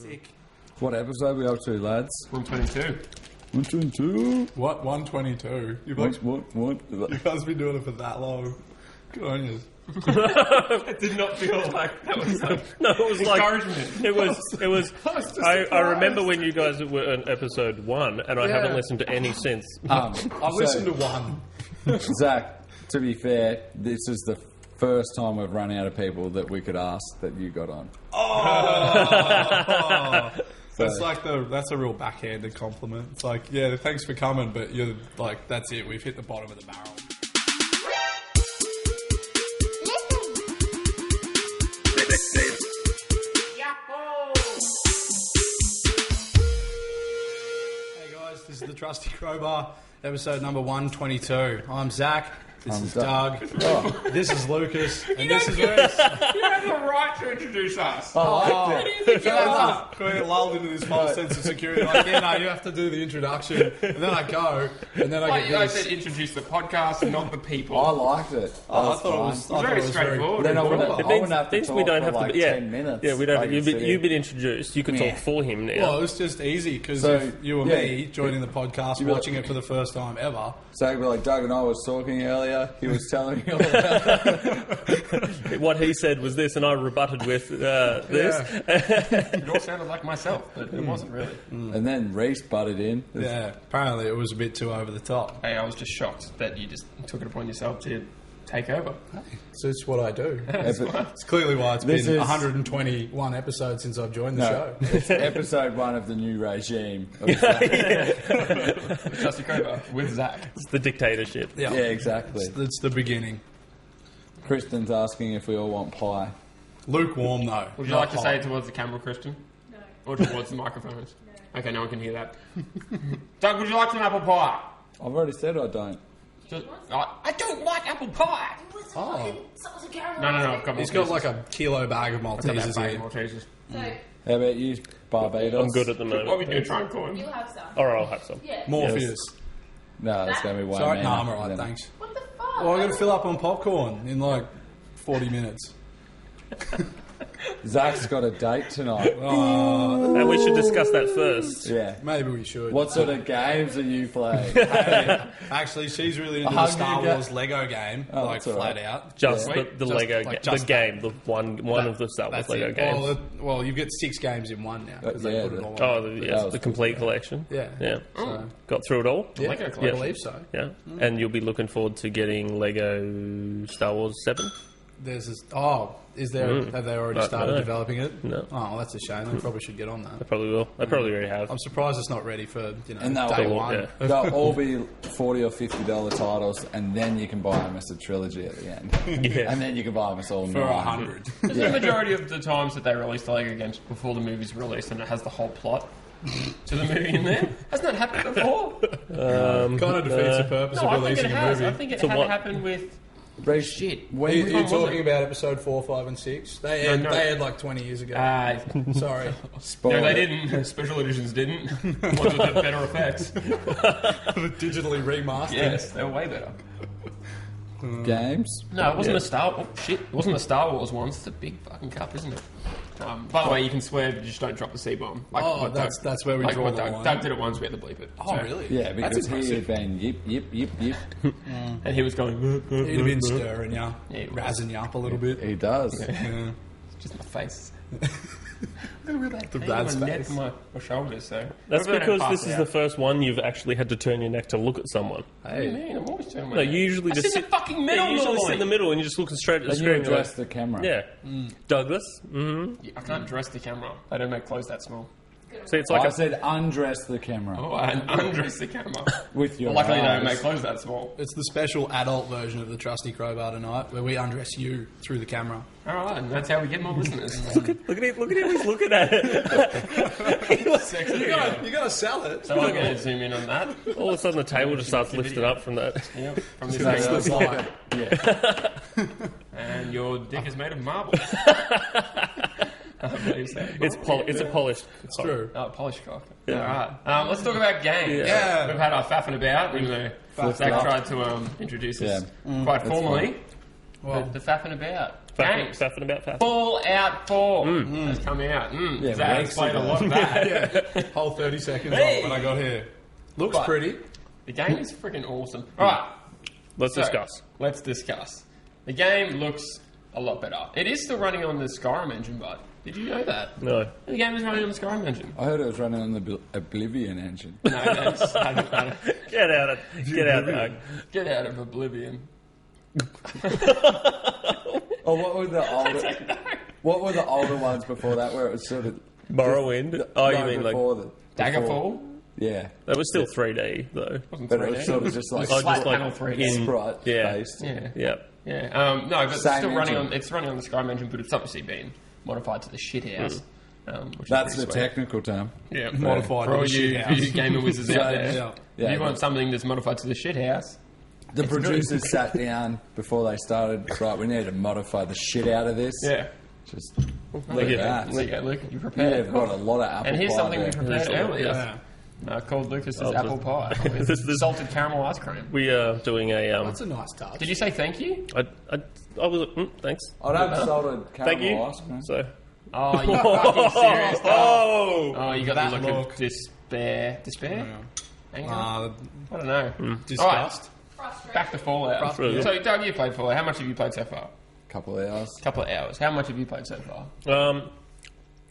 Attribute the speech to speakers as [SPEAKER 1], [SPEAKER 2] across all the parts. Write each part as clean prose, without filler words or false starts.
[SPEAKER 1] Sick.
[SPEAKER 2] What episode are we up to, lads?
[SPEAKER 3] 122.
[SPEAKER 2] 122.
[SPEAKER 1] What? 122?
[SPEAKER 2] What?
[SPEAKER 1] You guys been doing it for that long. Good on you.
[SPEAKER 3] It did not feel like that was
[SPEAKER 4] No, it was like
[SPEAKER 3] encouragement.
[SPEAKER 4] it was. I remember when you guys were on episode 1, and I haven't listened to any since.
[SPEAKER 1] I've listened to one.
[SPEAKER 2] Zach, to be fair, this is the first time we've run out of people that we could ask that you got on.
[SPEAKER 1] That's a real backhanded compliment. It's like, yeah, thanks for coming, but you're like, that's it. We've hit the bottom of the barrel. Hey guys, this is the Trusty Crowbar, episode number 122. I'm Zach. This is Doug. This is Lucas. And this is Rhys.
[SPEAKER 3] You have the right to introduce us.
[SPEAKER 2] I liked it.
[SPEAKER 1] We're lulled into this false sense of security. Like, yeah, no, you have to do the introduction. And then I go, and then I get
[SPEAKER 3] I
[SPEAKER 1] this.
[SPEAKER 3] said introduce the podcast, not the people.
[SPEAKER 2] I liked it.
[SPEAKER 1] I thought it was
[SPEAKER 3] very straightforward.
[SPEAKER 2] Then I wouldn't have to
[SPEAKER 4] Things
[SPEAKER 2] talk
[SPEAKER 4] we don't
[SPEAKER 2] for
[SPEAKER 4] have
[SPEAKER 2] like
[SPEAKER 4] to.
[SPEAKER 2] 10 minutes.
[SPEAKER 4] Yeah, we don't.
[SPEAKER 2] Like
[SPEAKER 4] You've
[SPEAKER 2] sitting.
[SPEAKER 4] been introduced. You can talk for him now.
[SPEAKER 1] Well, it was just easy because
[SPEAKER 2] So,
[SPEAKER 1] you or
[SPEAKER 2] yeah.
[SPEAKER 1] me joining the podcast, watching it for the first time ever.
[SPEAKER 2] So it'd be like Doug and I was talking earlier. He was telling me all about it.
[SPEAKER 4] What he said was this, and I rebutted with this.
[SPEAKER 3] It all sounded like myself, but it wasn't really.
[SPEAKER 2] And then Rhys butted in.
[SPEAKER 1] Yeah, apparently it was a bit too over the top.
[SPEAKER 3] Hey, I was just shocked that you just took it upon yourself to take over.
[SPEAKER 1] So it's what I do.
[SPEAKER 2] Epi-
[SPEAKER 1] It's clearly why it's
[SPEAKER 2] This
[SPEAKER 1] been
[SPEAKER 2] is-
[SPEAKER 1] 121 episodes since I've joined the
[SPEAKER 2] No,
[SPEAKER 1] show.
[SPEAKER 2] it's episode 1 of the new regime.
[SPEAKER 3] Trusty Crowbar with Zach.
[SPEAKER 4] It's the dictatorship.
[SPEAKER 2] Yeah, exactly.
[SPEAKER 1] It's the beginning.
[SPEAKER 2] Kristen's asking if we all want pie.
[SPEAKER 1] Lukewarm though.
[SPEAKER 3] Would you
[SPEAKER 1] not
[SPEAKER 3] like to
[SPEAKER 1] hot.
[SPEAKER 3] say it towards the camera, Kristen?
[SPEAKER 5] No.
[SPEAKER 3] Or towards the microphones? No. Okay, no one can hear that. Doug, would you like some apple pie?
[SPEAKER 2] I've already said I don't.
[SPEAKER 3] I don't like apple pie.
[SPEAKER 1] Oh.
[SPEAKER 3] No, I've got
[SPEAKER 1] He's got like a kilo bag of
[SPEAKER 3] I've got that
[SPEAKER 1] Maltesers
[SPEAKER 3] bag of
[SPEAKER 1] here.
[SPEAKER 3] Maltesers.
[SPEAKER 5] So,
[SPEAKER 2] How about you, Barbados?
[SPEAKER 4] I'm good at the moment.
[SPEAKER 3] What are we doing, try and call him?
[SPEAKER 5] you have some.
[SPEAKER 4] All right, I'll have some.
[SPEAKER 5] Yeah.
[SPEAKER 1] Morpheus.
[SPEAKER 2] No, it's going to be one
[SPEAKER 1] Sorry,
[SPEAKER 2] man.
[SPEAKER 1] no, I'm alright, thanks.
[SPEAKER 5] What the fuck?
[SPEAKER 1] Well, I'm going to fill up on popcorn in like 40 minutes.
[SPEAKER 2] Zach's got a date tonight.
[SPEAKER 4] And we should discuss that first.
[SPEAKER 2] Yeah.
[SPEAKER 1] Maybe we should.
[SPEAKER 2] What sort of games are you playing?
[SPEAKER 1] Actually, she's really into the
[SPEAKER 2] Hunger
[SPEAKER 1] Star
[SPEAKER 2] Ga-
[SPEAKER 1] Wars Lego game,
[SPEAKER 2] Oh,
[SPEAKER 1] like
[SPEAKER 2] that's all
[SPEAKER 1] flat
[SPEAKER 2] right.
[SPEAKER 1] out.
[SPEAKER 4] Just
[SPEAKER 3] Yeah.
[SPEAKER 4] the
[SPEAKER 1] Just-
[SPEAKER 4] Lego
[SPEAKER 1] like,
[SPEAKER 4] the
[SPEAKER 1] just
[SPEAKER 4] game, the one of the Star Wars
[SPEAKER 1] That's
[SPEAKER 4] Lego
[SPEAKER 1] it.
[SPEAKER 4] games.
[SPEAKER 1] Well, you get 6 games in one now because they
[SPEAKER 2] Yeah,
[SPEAKER 1] put it
[SPEAKER 2] the-
[SPEAKER 1] all.
[SPEAKER 4] Oh,
[SPEAKER 1] on.
[SPEAKER 4] yes,
[SPEAKER 2] was
[SPEAKER 4] the complete collection.
[SPEAKER 1] Yeah.
[SPEAKER 4] Yeah.
[SPEAKER 1] So,
[SPEAKER 4] Got through it all?
[SPEAKER 1] yeah,
[SPEAKER 3] Lego
[SPEAKER 1] I
[SPEAKER 3] collection.
[SPEAKER 1] believe so.
[SPEAKER 4] Yeah. And you'll be looking forward to getting Lego Star Wars 7?
[SPEAKER 1] There's this. Oh, is there? Have they already started
[SPEAKER 4] no.
[SPEAKER 1] developing it?
[SPEAKER 4] No.
[SPEAKER 1] Oh, well, that's a shame. They probably should get on that.
[SPEAKER 4] I probably will. I probably already have.
[SPEAKER 1] I'm surprised it's not ready for
[SPEAKER 2] And they'll
[SPEAKER 1] day
[SPEAKER 2] be-
[SPEAKER 1] one.
[SPEAKER 4] yeah.
[SPEAKER 2] They'll all be $40 or $50 titles, and then you can buy them as a trilogy at the end.
[SPEAKER 4] Yeah.
[SPEAKER 2] And then you can buy them as all
[SPEAKER 1] For
[SPEAKER 2] 9.
[SPEAKER 1] 100.
[SPEAKER 3] Is the majority of the times that they release the Lego games before the movie's released and it has the whole plot to the movie in there? Hasn't that happened before?
[SPEAKER 1] Kind of defeats the purpose
[SPEAKER 3] No,
[SPEAKER 1] of
[SPEAKER 3] I think it
[SPEAKER 1] releasing a
[SPEAKER 3] has.
[SPEAKER 1] movie.
[SPEAKER 3] I think it
[SPEAKER 4] So
[SPEAKER 3] had
[SPEAKER 4] what-
[SPEAKER 3] happened with...
[SPEAKER 2] Shit.
[SPEAKER 1] Are you
[SPEAKER 3] Which one was
[SPEAKER 1] talking
[SPEAKER 3] it?
[SPEAKER 1] about episode 4, 5, and 6? They had,
[SPEAKER 3] no.
[SPEAKER 1] they had like 20 years ago. Sorry.
[SPEAKER 2] Spoiler.
[SPEAKER 3] No, they didn't. Special editions didn't. Ones with the better effects.
[SPEAKER 1] Digitally remastered.
[SPEAKER 3] Yes, they were way better.
[SPEAKER 2] Games?
[SPEAKER 3] No, it wasn't a Star... Oh, shit. It wasn't the Star Wars ones. It's a big fucking cup, isn't it? By the way, you can swear, but you just don't drop the C-bomb. Like
[SPEAKER 1] Oh,
[SPEAKER 3] what
[SPEAKER 1] that's where we
[SPEAKER 3] like
[SPEAKER 1] draw
[SPEAKER 3] what
[SPEAKER 1] the
[SPEAKER 3] Doug,
[SPEAKER 1] line.
[SPEAKER 3] Doug did it once, we had to bleep it.
[SPEAKER 1] Oh,
[SPEAKER 3] So-
[SPEAKER 1] really?
[SPEAKER 2] Yeah, because
[SPEAKER 3] That's
[SPEAKER 2] he
[SPEAKER 3] impressive.
[SPEAKER 2] had been yip.
[SPEAKER 3] And he was going...
[SPEAKER 1] He'd have been stirring you,
[SPEAKER 3] Yeah, it was.
[SPEAKER 1] razzing you up a little bit.
[SPEAKER 2] He does.
[SPEAKER 1] Yeah.
[SPEAKER 3] Just my face. The
[SPEAKER 1] Brad's
[SPEAKER 3] my neck
[SPEAKER 1] face.
[SPEAKER 3] and my shoulders, so...
[SPEAKER 4] That's
[SPEAKER 3] What about
[SPEAKER 4] because
[SPEAKER 3] it
[SPEAKER 4] this
[SPEAKER 3] passed
[SPEAKER 4] is
[SPEAKER 3] out?
[SPEAKER 4] the first one you've actually had to turn your neck to look at someone.
[SPEAKER 3] What do you mean? I'm always turning my
[SPEAKER 4] No,
[SPEAKER 3] neck.
[SPEAKER 4] you usually
[SPEAKER 3] I
[SPEAKER 4] just
[SPEAKER 3] sit in the fucking middle
[SPEAKER 4] Yeah, you usually sit in
[SPEAKER 3] normally.
[SPEAKER 4] the middle and you just look straight at the
[SPEAKER 2] And you
[SPEAKER 4] screen. You're
[SPEAKER 2] address
[SPEAKER 4] like,
[SPEAKER 2] the camera.
[SPEAKER 4] yeah. Douglas? Mm-hmm.
[SPEAKER 3] I can't dress the camera. They don't make clothes that small.
[SPEAKER 4] See, it's
[SPEAKER 2] I
[SPEAKER 4] like
[SPEAKER 2] said undress the camera
[SPEAKER 3] Oh, I undress the camera.
[SPEAKER 2] with your
[SPEAKER 3] Well, luckily, they
[SPEAKER 2] eyes.
[SPEAKER 3] don't make clothes that small.
[SPEAKER 1] It's the special adult version of the Trusty Crowbar tonight, where we undress you through the camera.
[SPEAKER 3] All right, and that's how we get more listeners.
[SPEAKER 4] Look at him, he's looking at it.
[SPEAKER 3] Sexy.
[SPEAKER 1] You gotta sell it.
[SPEAKER 3] So I'm going to zoom in on that.
[SPEAKER 4] All of a sudden the table just starts lifting up from that.
[SPEAKER 3] Yep, from this
[SPEAKER 1] That's
[SPEAKER 3] angle.
[SPEAKER 1] the line.
[SPEAKER 3] And your dick is made of marble. I believe so.
[SPEAKER 4] It's a polished.
[SPEAKER 1] It's true.
[SPEAKER 3] Oh, polished cock. All right. Let's talk about games.
[SPEAKER 1] Yeah.
[SPEAKER 3] We've had our faffing about, even though Zach tried to introduce us quite formally.
[SPEAKER 1] Well,
[SPEAKER 3] But the faffing about. Games.
[SPEAKER 4] Faffing about faffing.
[SPEAKER 3] Fallout 4 has come out.
[SPEAKER 2] Yeah,
[SPEAKER 3] Zach
[SPEAKER 2] weeks
[SPEAKER 3] played a
[SPEAKER 2] ago.
[SPEAKER 3] lot of that.
[SPEAKER 1] Yeah, whole 30 seconds
[SPEAKER 3] Hey!
[SPEAKER 1] when I got here. Looks
[SPEAKER 3] But-
[SPEAKER 1] pretty.
[SPEAKER 3] The game is freaking awesome. Alright,
[SPEAKER 4] Let's discuss.
[SPEAKER 3] let's discuss. The game looks a lot better. It is still running on the Skyrim engine, but did you know that?
[SPEAKER 4] No.
[SPEAKER 3] The game is running on the Skyrim engine.
[SPEAKER 2] I heard it was running on the Oblivion engine.
[SPEAKER 3] No, that's, I don't.
[SPEAKER 4] Get out of Doug.
[SPEAKER 3] Get out of Oblivion.
[SPEAKER 2] Oh, what were the older? What were the older ones before that, where it was sort of
[SPEAKER 4] Morrowind. Oh, you
[SPEAKER 2] no,
[SPEAKER 4] mean like
[SPEAKER 2] before the
[SPEAKER 3] Daggerfall?
[SPEAKER 2] Yeah,
[SPEAKER 4] that was still 3D though.
[SPEAKER 3] Wasn't
[SPEAKER 2] but it
[SPEAKER 3] 3D.
[SPEAKER 2] was sort of just like
[SPEAKER 4] Oh,
[SPEAKER 3] Flat
[SPEAKER 4] just like
[SPEAKER 3] panel 3D.
[SPEAKER 2] sprite
[SPEAKER 4] Yeah.
[SPEAKER 2] based.
[SPEAKER 3] Yeah.
[SPEAKER 4] Yeah.
[SPEAKER 3] Yeah. No, but it's
[SPEAKER 2] Same
[SPEAKER 3] still running
[SPEAKER 2] engine.
[SPEAKER 3] on. It's running on the Skyrim engine, but it's obviously been modified to the shithouse. Which
[SPEAKER 2] That's
[SPEAKER 3] is
[SPEAKER 2] the
[SPEAKER 3] pretty sweet.
[SPEAKER 2] technical term.
[SPEAKER 3] Yeah,
[SPEAKER 1] Modified
[SPEAKER 3] for
[SPEAKER 1] to
[SPEAKER 3] all
[SPEAKER 1] the
[SPEAKER 3] you,
[SPEAKER 1] shithouse.
[SPEAKER 3] you gamer wizards out there.
[SPEAKER 1] Yeah.
[SPEAKER 2] Yeah,
[SPEAKER 3] if you want
[SPEAKER 2] but-
[SPEAKER 3] something that's modified to the shithouse,
[SPEAKER 2] The producers sat down before they started. Right, we need to modify the shit out of this.
[SPEAKER 3] yeah.
[SPEAKER 2] Just
[SPEAKER 3] Look
[SPEAKER 2] look at
[SPEAKER 3] at
[SPEAKER 2] that.
[SPEAKER 3] There you go, Luke. You
[SPEAKER 2] Yeah,
[SPEAKER 3] prepared.
[SPEAKER 2] they've got a lot of apple
[SPEAKER 3] And here's
[SPEAKER 2] pie
[SPEAKER 3] something we
[SPEAKER 2] there.
[SPEAKER 3] prepared earlier.
[SPEAKER 1] Yeah.
[SPEAKER 3] Called Lucas's
[SPEAKER 4] Oh,
[SPEAKER 3] apple pie with
[SPEAKER 4] this-
[SPEAKER 3] salted caramel ice cream.
[SPEAKER 4] We are doing a.
[SPEAKER 1] That's a nice touch.
[SPEAKER 3] Did you say thank you?
[SPEAKER 4] I was like, thanks.
[SPEAKER 2] I'd have salted
[SPEAKER 4] Thank you.
[SPEAKER 2] caramel ice cream.
[SPEAKER 4] So.
[SPEAKER 3] Oh, you fucking serious?
[SPEAKER 4] Oh.
[SPEAKER 3] Oh, you got
[SPEAKER 1] That
[SPEAKER 3] the look
[SPEAKER 1] look.
[SPEAKER 3] of despair. Despair? Anger? I don't know.
[SPEAKER 1] Disgust.
[SPEAKER 3] Back to Fallout.
[SPEAKER 4] Frustrated.
[SPEAKER 3] So, Doug, you played Fallout. How much have you played so far?
[SPEAKER 2] Couple of hours.
[SPEAKER 3] A couple of hours. How much have you played so far?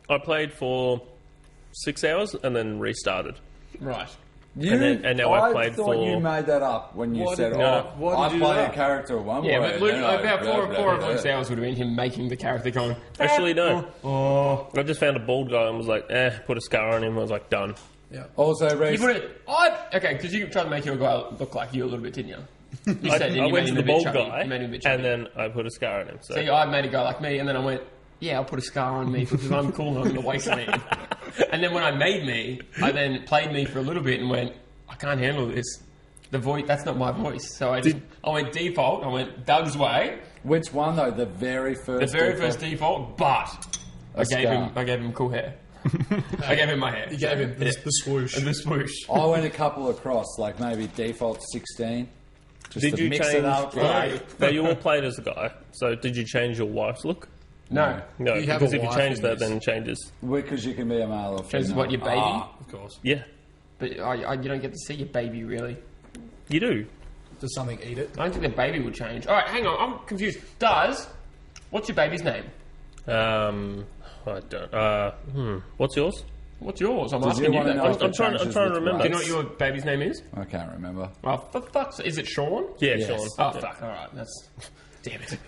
[SPEAKER 4] I played for 6 hours and then restarted.
[SPEAKER 3] Right.
[SPEAKER 4] And now I've
[SPEAKER 2] I
[SPEAKER 4] played
[SPEAKER 2] thought
[SPEAKER 4] for-
[SPEAKER 2] you made that up when you said,
[SPEAKER 4] no.
[SPEAKER 1] Why
[SPEAKER 2] I
[SPEAKER 1] did you do
[SPEAKER 2] play a
[SPEAKER 1] that?
[SPEAKER 2] character one
[SPEAKER 3] Yeah,
[SPEAKER 2] way.
[SPEAKER 3] but Luke,
[SPEAKER 2] then I
[SPEAKER 3] about
[SPEAKER 2] blah,
[SPEAKER 3] four
[SPEAKER 2] blah,
[SPEAKER 3] of
[SPEAKER 2] blah,
[SPEAKER 3] Luke's
[SPEAKER 2] blah.
[SPEAKER 3] hours would have been him making the character going.
[SPEAKER 4] Actually, no.
[SPEAKER 3] Oh.
[SPEAKER 4] I just found a bald guy and was like, put a scar on him. I was like, done.
[SPEAKER 2] Also,
[SPEAKER 3] You
[SPEAKER 2] Rhys,
[SPEAKER 3] put it. Okay, because you tried to make your guy look like you a little bit, didn't you? You
[SPEAKER 4] I,
[SPEAKER 3] said
[SPEAKER 4] I
[SPEAKER 3] you
[SPEAKER 4] went
[SPEAKER 3] made
[SPEAKER 4] to
[SPEAKER 3] him
[SPEAKER 4] the
[SPEAKER 3] a bit
[SPEAKER 4] bald
[SPEAKER 3] chubby.
[SPEAKER 4] guy
[SPEAKER 3] You made him a bit
[SPEAKER 4] and
[SPEAKER 3] chubby.
[SPEAKER 4] then I put a scar on him. So.
[SPEAKER 3] See, I made a guy like me, and then I went, yeah, I'll put a scar on me because I'm cool and I'm in the wasteland. And then when I made me, I then played me for a little bit and went, I can't handle this. The voice, that's not my voice. So I went default, I went Doug's way,
[SPEAKER 2] which one though? The very first.
[SPEAKER 3] the very
[SPEAKER 2] default?
[SPEAKER 3] first default, but I gave him cool hair. I gave him my hair.
[SPEAKER 1] You gave him the swoosh.
[SPEAKER 3] And the swoosh.
[SPEAKER 2] I went a couple across, like maybe default 16. Just
[SPEAKER 4] Did
[SPEAKER 2] to
[SPEAKER 4] you
[SPEAKER 2] mix
[SPEAKER 4] change?
[SPEAKER 2] it up?
[SPEAKER 4] No, you all played as a guy. So did you change your wife's look?
[SPEAKER 3] No.
[SPEAKER 4] No,
[SPEAKER 1] You have
[SPEAKER 4] because
[SPEAKER 1] a
[SPEAKER 4] if you
[SPEAKER 1] wife
[SPEAKER 4] change
[SPEAKER 1] in
[SPEAKER 4] that,
[SPEAKER 1] this.
[SPEAKER 4] then it changes.
[SPEAKER 2] Because you can be a male or female.
[SPEAKER 3] Shows what your baby.
[SPEAKER 1] Of course.
[SPEAKER 4] Yeah,
[SPEAKER 3] But you don't get to see your baby really.
[SPEAKER 4] you do.
[SPEAKER 1] Does something eat it?
[SPEAKER 3] I don't think the baby would change. All right, hang on. I'm confused. What's your baby's name?
[SPEAKER 4] I don't. What's yours?
[SPEAKER 3] What's yours? I'm
[SPEAKER 2] Does
[SPEAKER 3] asking
[SPEAKER 2] you
[SPEAKER 3] you
[SPEAKER 2] wanna
[SPEAKER 3] that.
[SPEAKER 2] know
[SPEAKER 3] question.
[SPEAKER 2] if it
[SPEAKER 4] I'm
[SPEAKER 2] changes
[SPEAKER 4] trying to
[SPEAKER 2] with
[SPEAKER 4] remember.
[SPEAKER 3] Do you know
[SPEAKER 2] race?
[SPEAKER 3] what your baby's name is?
[SPEAKER 2] I can't remember.
[SPEAKER 3] Oh, for fuck's sake. Is it Sean?
[SPEAKER 4] Yeah,
[SPEAKER 2] Yes.
[SPEAKER 4] Sean.
[SPEAKER 3] Oh,
[SPEAKER 4] Yeah.
[SPEAKER 3] fuck. All right. That's... Damn it.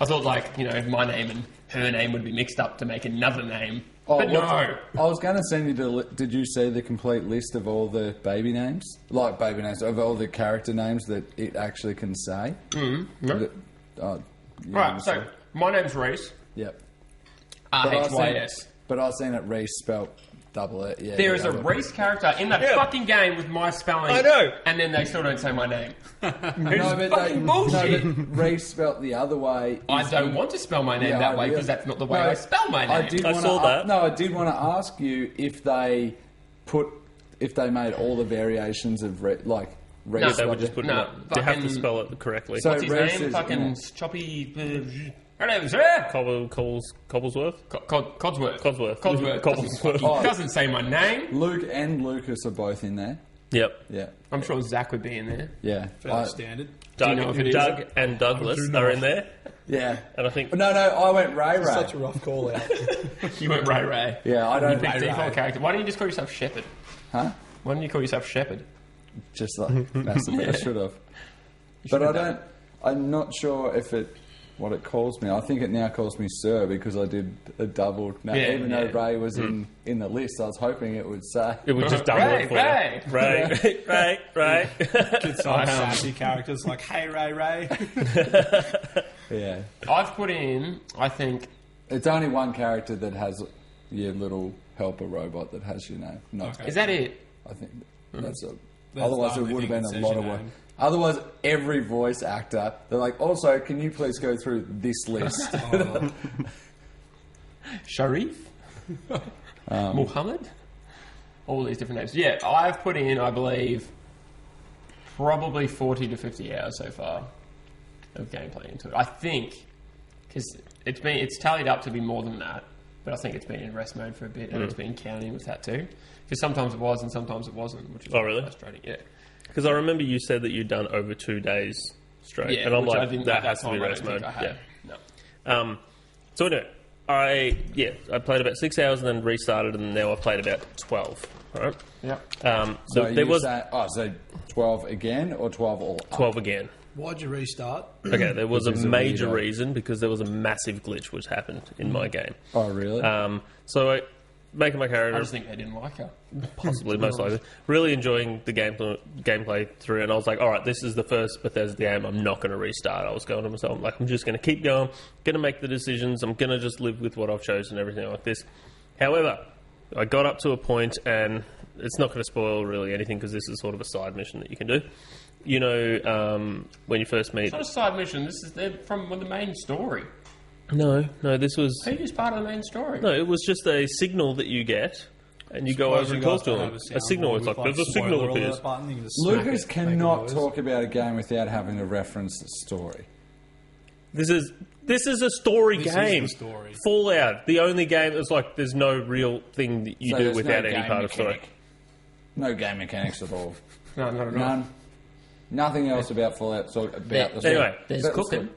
[SPEAKER 3] I thought, my name and her name would be mixed up to make another name. But no.
[SPEAKER 2] I was going to send you did you see the complete list of all the baby names? Like baby names, of all the character names that it actually can say?
[SPEAKER 3] No. Right, so my name's Rhys.
[SPEAKER 2] Yep.
[SPEAKER 3] R-H-Y-S.
[SPEAKER 2] But I've seen it Rhys spelt double it. Yeah,
[SPEAKER 3] There is a
[SPEAKER 2] double it.
[SPEAKER 3] Rhys character in that fucking game with my spelling.
[SPEAKER 4] I know.
[SPEAKER 3] And then they still don't say my name.
[SPEAKER 2] No, but
[SPEAKER 3] fucking bullshit.
[SPEAKER 2] No, but Rhys spelt the other way.
[SPEAKER 3] I don't want to spell my name
[SPEAKER 2] Yeah,
[SPEAKER 3] that way
[SPEAKER 2] I-
[SPEAKER 3] because that's not the way
[SPEAKER 2] No,
[SPEAKER 3] I spell my name.
[SPEAKER 4] I saw that.
[SPEAKER 2] No, I did want to ask you if they made all the variations of Rhys.
[SPEAKER 3] No,
[SPEAKER 4] They would just put
[SPEAKER 3] No,
[SPEAKER 4] it up. You have to
[SPEAKER 3] fucking-
[SPEAKER 4] spell it correctly.
[SPEAKER 2] So-
[SPEAKER 3] What's his
[SPEAKER 2] Rhys
[SPEAKER 3] name?
[SPEAKER 2] is
[SPEAKER 3] Fucking
[SPEAKER 2] in
[SPEAKER 3] choppy... Her name's
[SPEAKER 4] Cobblesworth?
[SPEAKER 3] Codsworth.
[SPEAKER 4] Codsworth.
[SPEAKER 3] Codsworth.
[SPEAKER 2] Oh.
[SPEAKER 3] He doesn't say my name.
[SPEAKER 2] Luke and Lucas are both in there.
[SPEAKER 4] Yep.
[SPEAKER 2] Yeah,
[SPEAKER 3] I'm sure Zach would be in there.
[SPEAKER 2] yeah,
[SPEAKER 1] Fairly standard.
[SPEAKER 3] you know if it is?
[SPEAKER 4] Doug and Douglas are in there.
[SPEAKER 2] yeah.
[SPEAKER 4] And I think...
[SPEAKER 2] No, I went Ray Ray.
[SPEAKER 1] Such a rough call out.
[SPEAKER 3] You went Ray.
[SPEAKER 2] Yeah, I
[SPEAKER 3] You
[SPEAKER 2] don't.
[SPEAKER 3] picked default character. Why don't you just call yourself Shepherd?
[SPEAKER 2] Huh?
[SPEAKER 3] Why don't you call yourself Shepherd?
[SPEAKER 2] Just like massively, I should have. But I don't. I'm not sure if what it calls me. I think it now calls me Sir because I did a double. Now,
[SPEAKER 3] Yeah,
[SPEAKER 2] even though
[SPEAKER 3] yeah.
[SPEAKER 2] Ray was in the list, I was hoping it would say.
[SPEAKER 4] It would just double
[SPEAKER 3] Ray,
[SPEAKER 4] it for
[SPEAKER 3] Ray.
[SPEAKER 4] you. Ray.
[SPEAKER 1] Kids some sassy characters like, hey, Ray Ray.
[SPEAKER 2] Yeah,
[SPEAKER 3] I've put in, I think,
[SPEAKER 2] it's only one character that has your little helper robot that has your name. Not,
[SPEAKER 3] is that it?
[SPEAKER 2] I think that's a.
[SPEAKER 1] That's
[SPEAKER 2] Otherwise,
[SPEAKER 1] the
[SPEAKER 2] it
[SPEAKER 1] only
[SPEAKER 2] would have
[SPEAKER 1] thing
[SPEAKER 2] been
[SPEAKER 1] that
[SPEAKER 2] a
[SPEAKER 1] says
[SPEAKER 2] lot
[SPEAKER 1] your
[SPEAKER 2] of work.
[SPEAKER 1] name.
[SPEAKER 2] Otherwise, every voice actor, they're like, also, can you please go through this list?
[SPEAKER 3] Sharif? Muhammad? All these different names. Yeah, I've put in, I believe, probably 40 to 50 hours so far of gameplay into it. I think, because it's tallied up to be more than that, but I think it's been in rest mode for a bit, and it's been counting with that too. Because sometimes it was and sometimes it wasn't, which is
[SPEAKER 4] really
[SPEAKER 3] frustrating. Yeah.
[SPEAKER 4] Because I remember you said that you'd done over 2 days straight, and I'm like, that has to be rest mode.
[SPEAKER 3] No.
[SPEAKER 4] So anyway, I played about 6 hours and then restarted, and now I've played about 12. All right.
[SPEAKER 3] Yeah.
[SPEAKER 2] So there was so 12 again or 12 all up?
[SPEAKER 4] 12 again.
[SPEAKER 1] Why'd you restart?
[SPEAKER 4] Okay, there was a
[SPEAKER 2] Because of
[SPEAKER 4] major
[SPEAKER 2] weirdo.
[SPEAKER 4] reason because there was a massive glitch which happened in my game.
[SPEAKER 2] Oh, really?
[SPEAKER 4] So I making my character
[SPEAKER 3] I just think they didn't like her.
[SPEAKER 4] possibly most likely really enjoying the gameplay through, and I was like, all right, this is the first Bethesda game I'm not going to restart. I was going to myself, I'm just going to keep going, going to make the decisions, I'm going to just live with what I've chosen and everything like this. However, I got up to a point, and it's not going to spoil really anything because this is sort of a side mission that you can do. You know, when you first meet...
[SPEAKER 3] It's not a side mission. They're from the main story.
[SPEAKER 4] No, this was...
[SPEAKER 3] Who is part of the main story?
[SPEAKER 4] No, it was just a signal that you get, and you go over and talk to them. A signal. It's like, there's a signal appears.
[SPEAKER 2] Lucas cannot talk about a game without having to reference the story.
[SPEAKER 4] This is a story game.
[SPEAKER 1] Is the story.
[SPEAKER 4] Fallout, the only game that's like, there's no real thing that you
[SPEAKER 2] So
[SPEAKER 4] do
[SPEAKER 2] there's
[SPEAKER 4] without
[SPEAKER 2] no
[SPEAKER 4] any
[SPEAKER 2] game
[SPEAKER 4] part of story.
[SPEAKER 2] mechanic. No game mechanics at all.
[SPEAKER 3] No, not at all.
[SPEAKER 2] None. Nothing else about Fallout. So about the story.
[SPEAKER 4] Anyway,
[SPEAKER 3] There's
[SPEAKER 2] But-
[SPEAKER 3] cooking,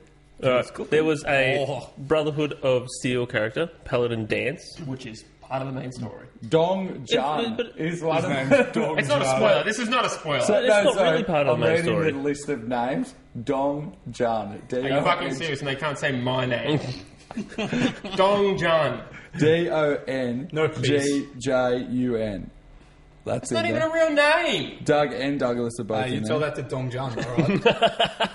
[SPEAKER 4] there was a Brotherhood of Steel character, Paladin Dance.
[SPEAKER 3] which is part of the main story.
[SPEAKER 2] Dong Jan
[SPEAKER 4] but-
[SPEAKER 2] is one of them.
[SPEAKER 3] It's not a spoiler. This is not a spoiler.
[SPEAKER 2] So,
[SPEAKER 4] It's not really part of
[SPEAKER 2] I'm
[SPEAKER 4] the main
[SPEAKER 2] reading
[SPEAKER 4] story.
[SPEAKER 2] the list of names. Dong Jan.
[SPEAKER 3] Are you fucking serious? And they can't say my name. Dong Jan.
[SPEAKER 2] DONGJUN. That's
[SPEAKER 3] It's not even a real name.
[SPEAKER 2] Doug and Douglas are both
[SPEAKER 1] You
[SPEAKER 2] in
[SPEAKER 1] tell
[SPEAKER 2] there.
[SPEAKER 1] that to Dong Jun, alright?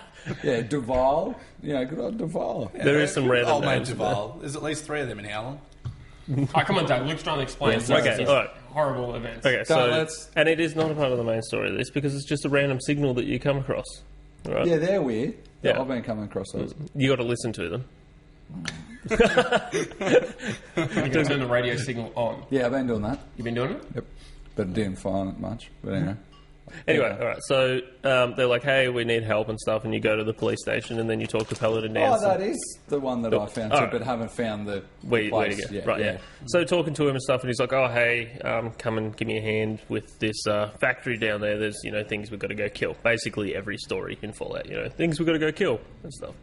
[SPEAKER 2] Yeah, Duval. Good old Duval.
[SPEAKER 4] There is some random
[SPEAKER 1] Old mate
[SPEAKER 4] names.
[SPEAKER 1] Duval. There's at least 3 of them in Howland.
[SPEAKER 3] Oh, come on, Doug. Luke's trying to explain.
[SPEAKER 4] Okay,
[SPEAKER 3] these
[SPEAKER 4] all right.
[SPEAKER 3] horrible events.
[SPEAKER 4] Okay, so
[SPEAKER 2] let's-
[SPEAKER 4] and it is not a part of the main story of this because it's just a random signal that you come across. Right?
[SPEAKER 2] Yeah, they're weird.
[SPEAKER 4] Yeah.
[SPEAKER 2] I've been coming across those.
[SPEAKER 4] You got to listen to them.
[SPEAKER 3] You can turn the radio signal on.
[SPEAKER 2] Yeah, I've been doing that.
[SPEAKER 3] You been doing it?
[SPEAKER 2] Yep. But didn't find it much. But anyway.
[SPEAKER 4] Anyway, all right. So they're like, "Hey, we need help and stuff," and you go to the police station, and then you talk to Paladin Dance.
[SPEAKER 2] Oh, that is the one that I found,
[SPEAKER 4] Alright.
[SPEAKER 2] but haven't found the
[SPEAKER 4] Where to
[SPEAKER 2] place
[SPEAKER 4] go.
[SPEAKER 2] yet.
[SPEAKER 4] Right, yeah. So talking to him and stuff, and he's like, "Oh, hey, come and give me a hand with this factory down there. There's, things we've got to go kill. Basically every story in Fallout, things we've got to go kill and stuff."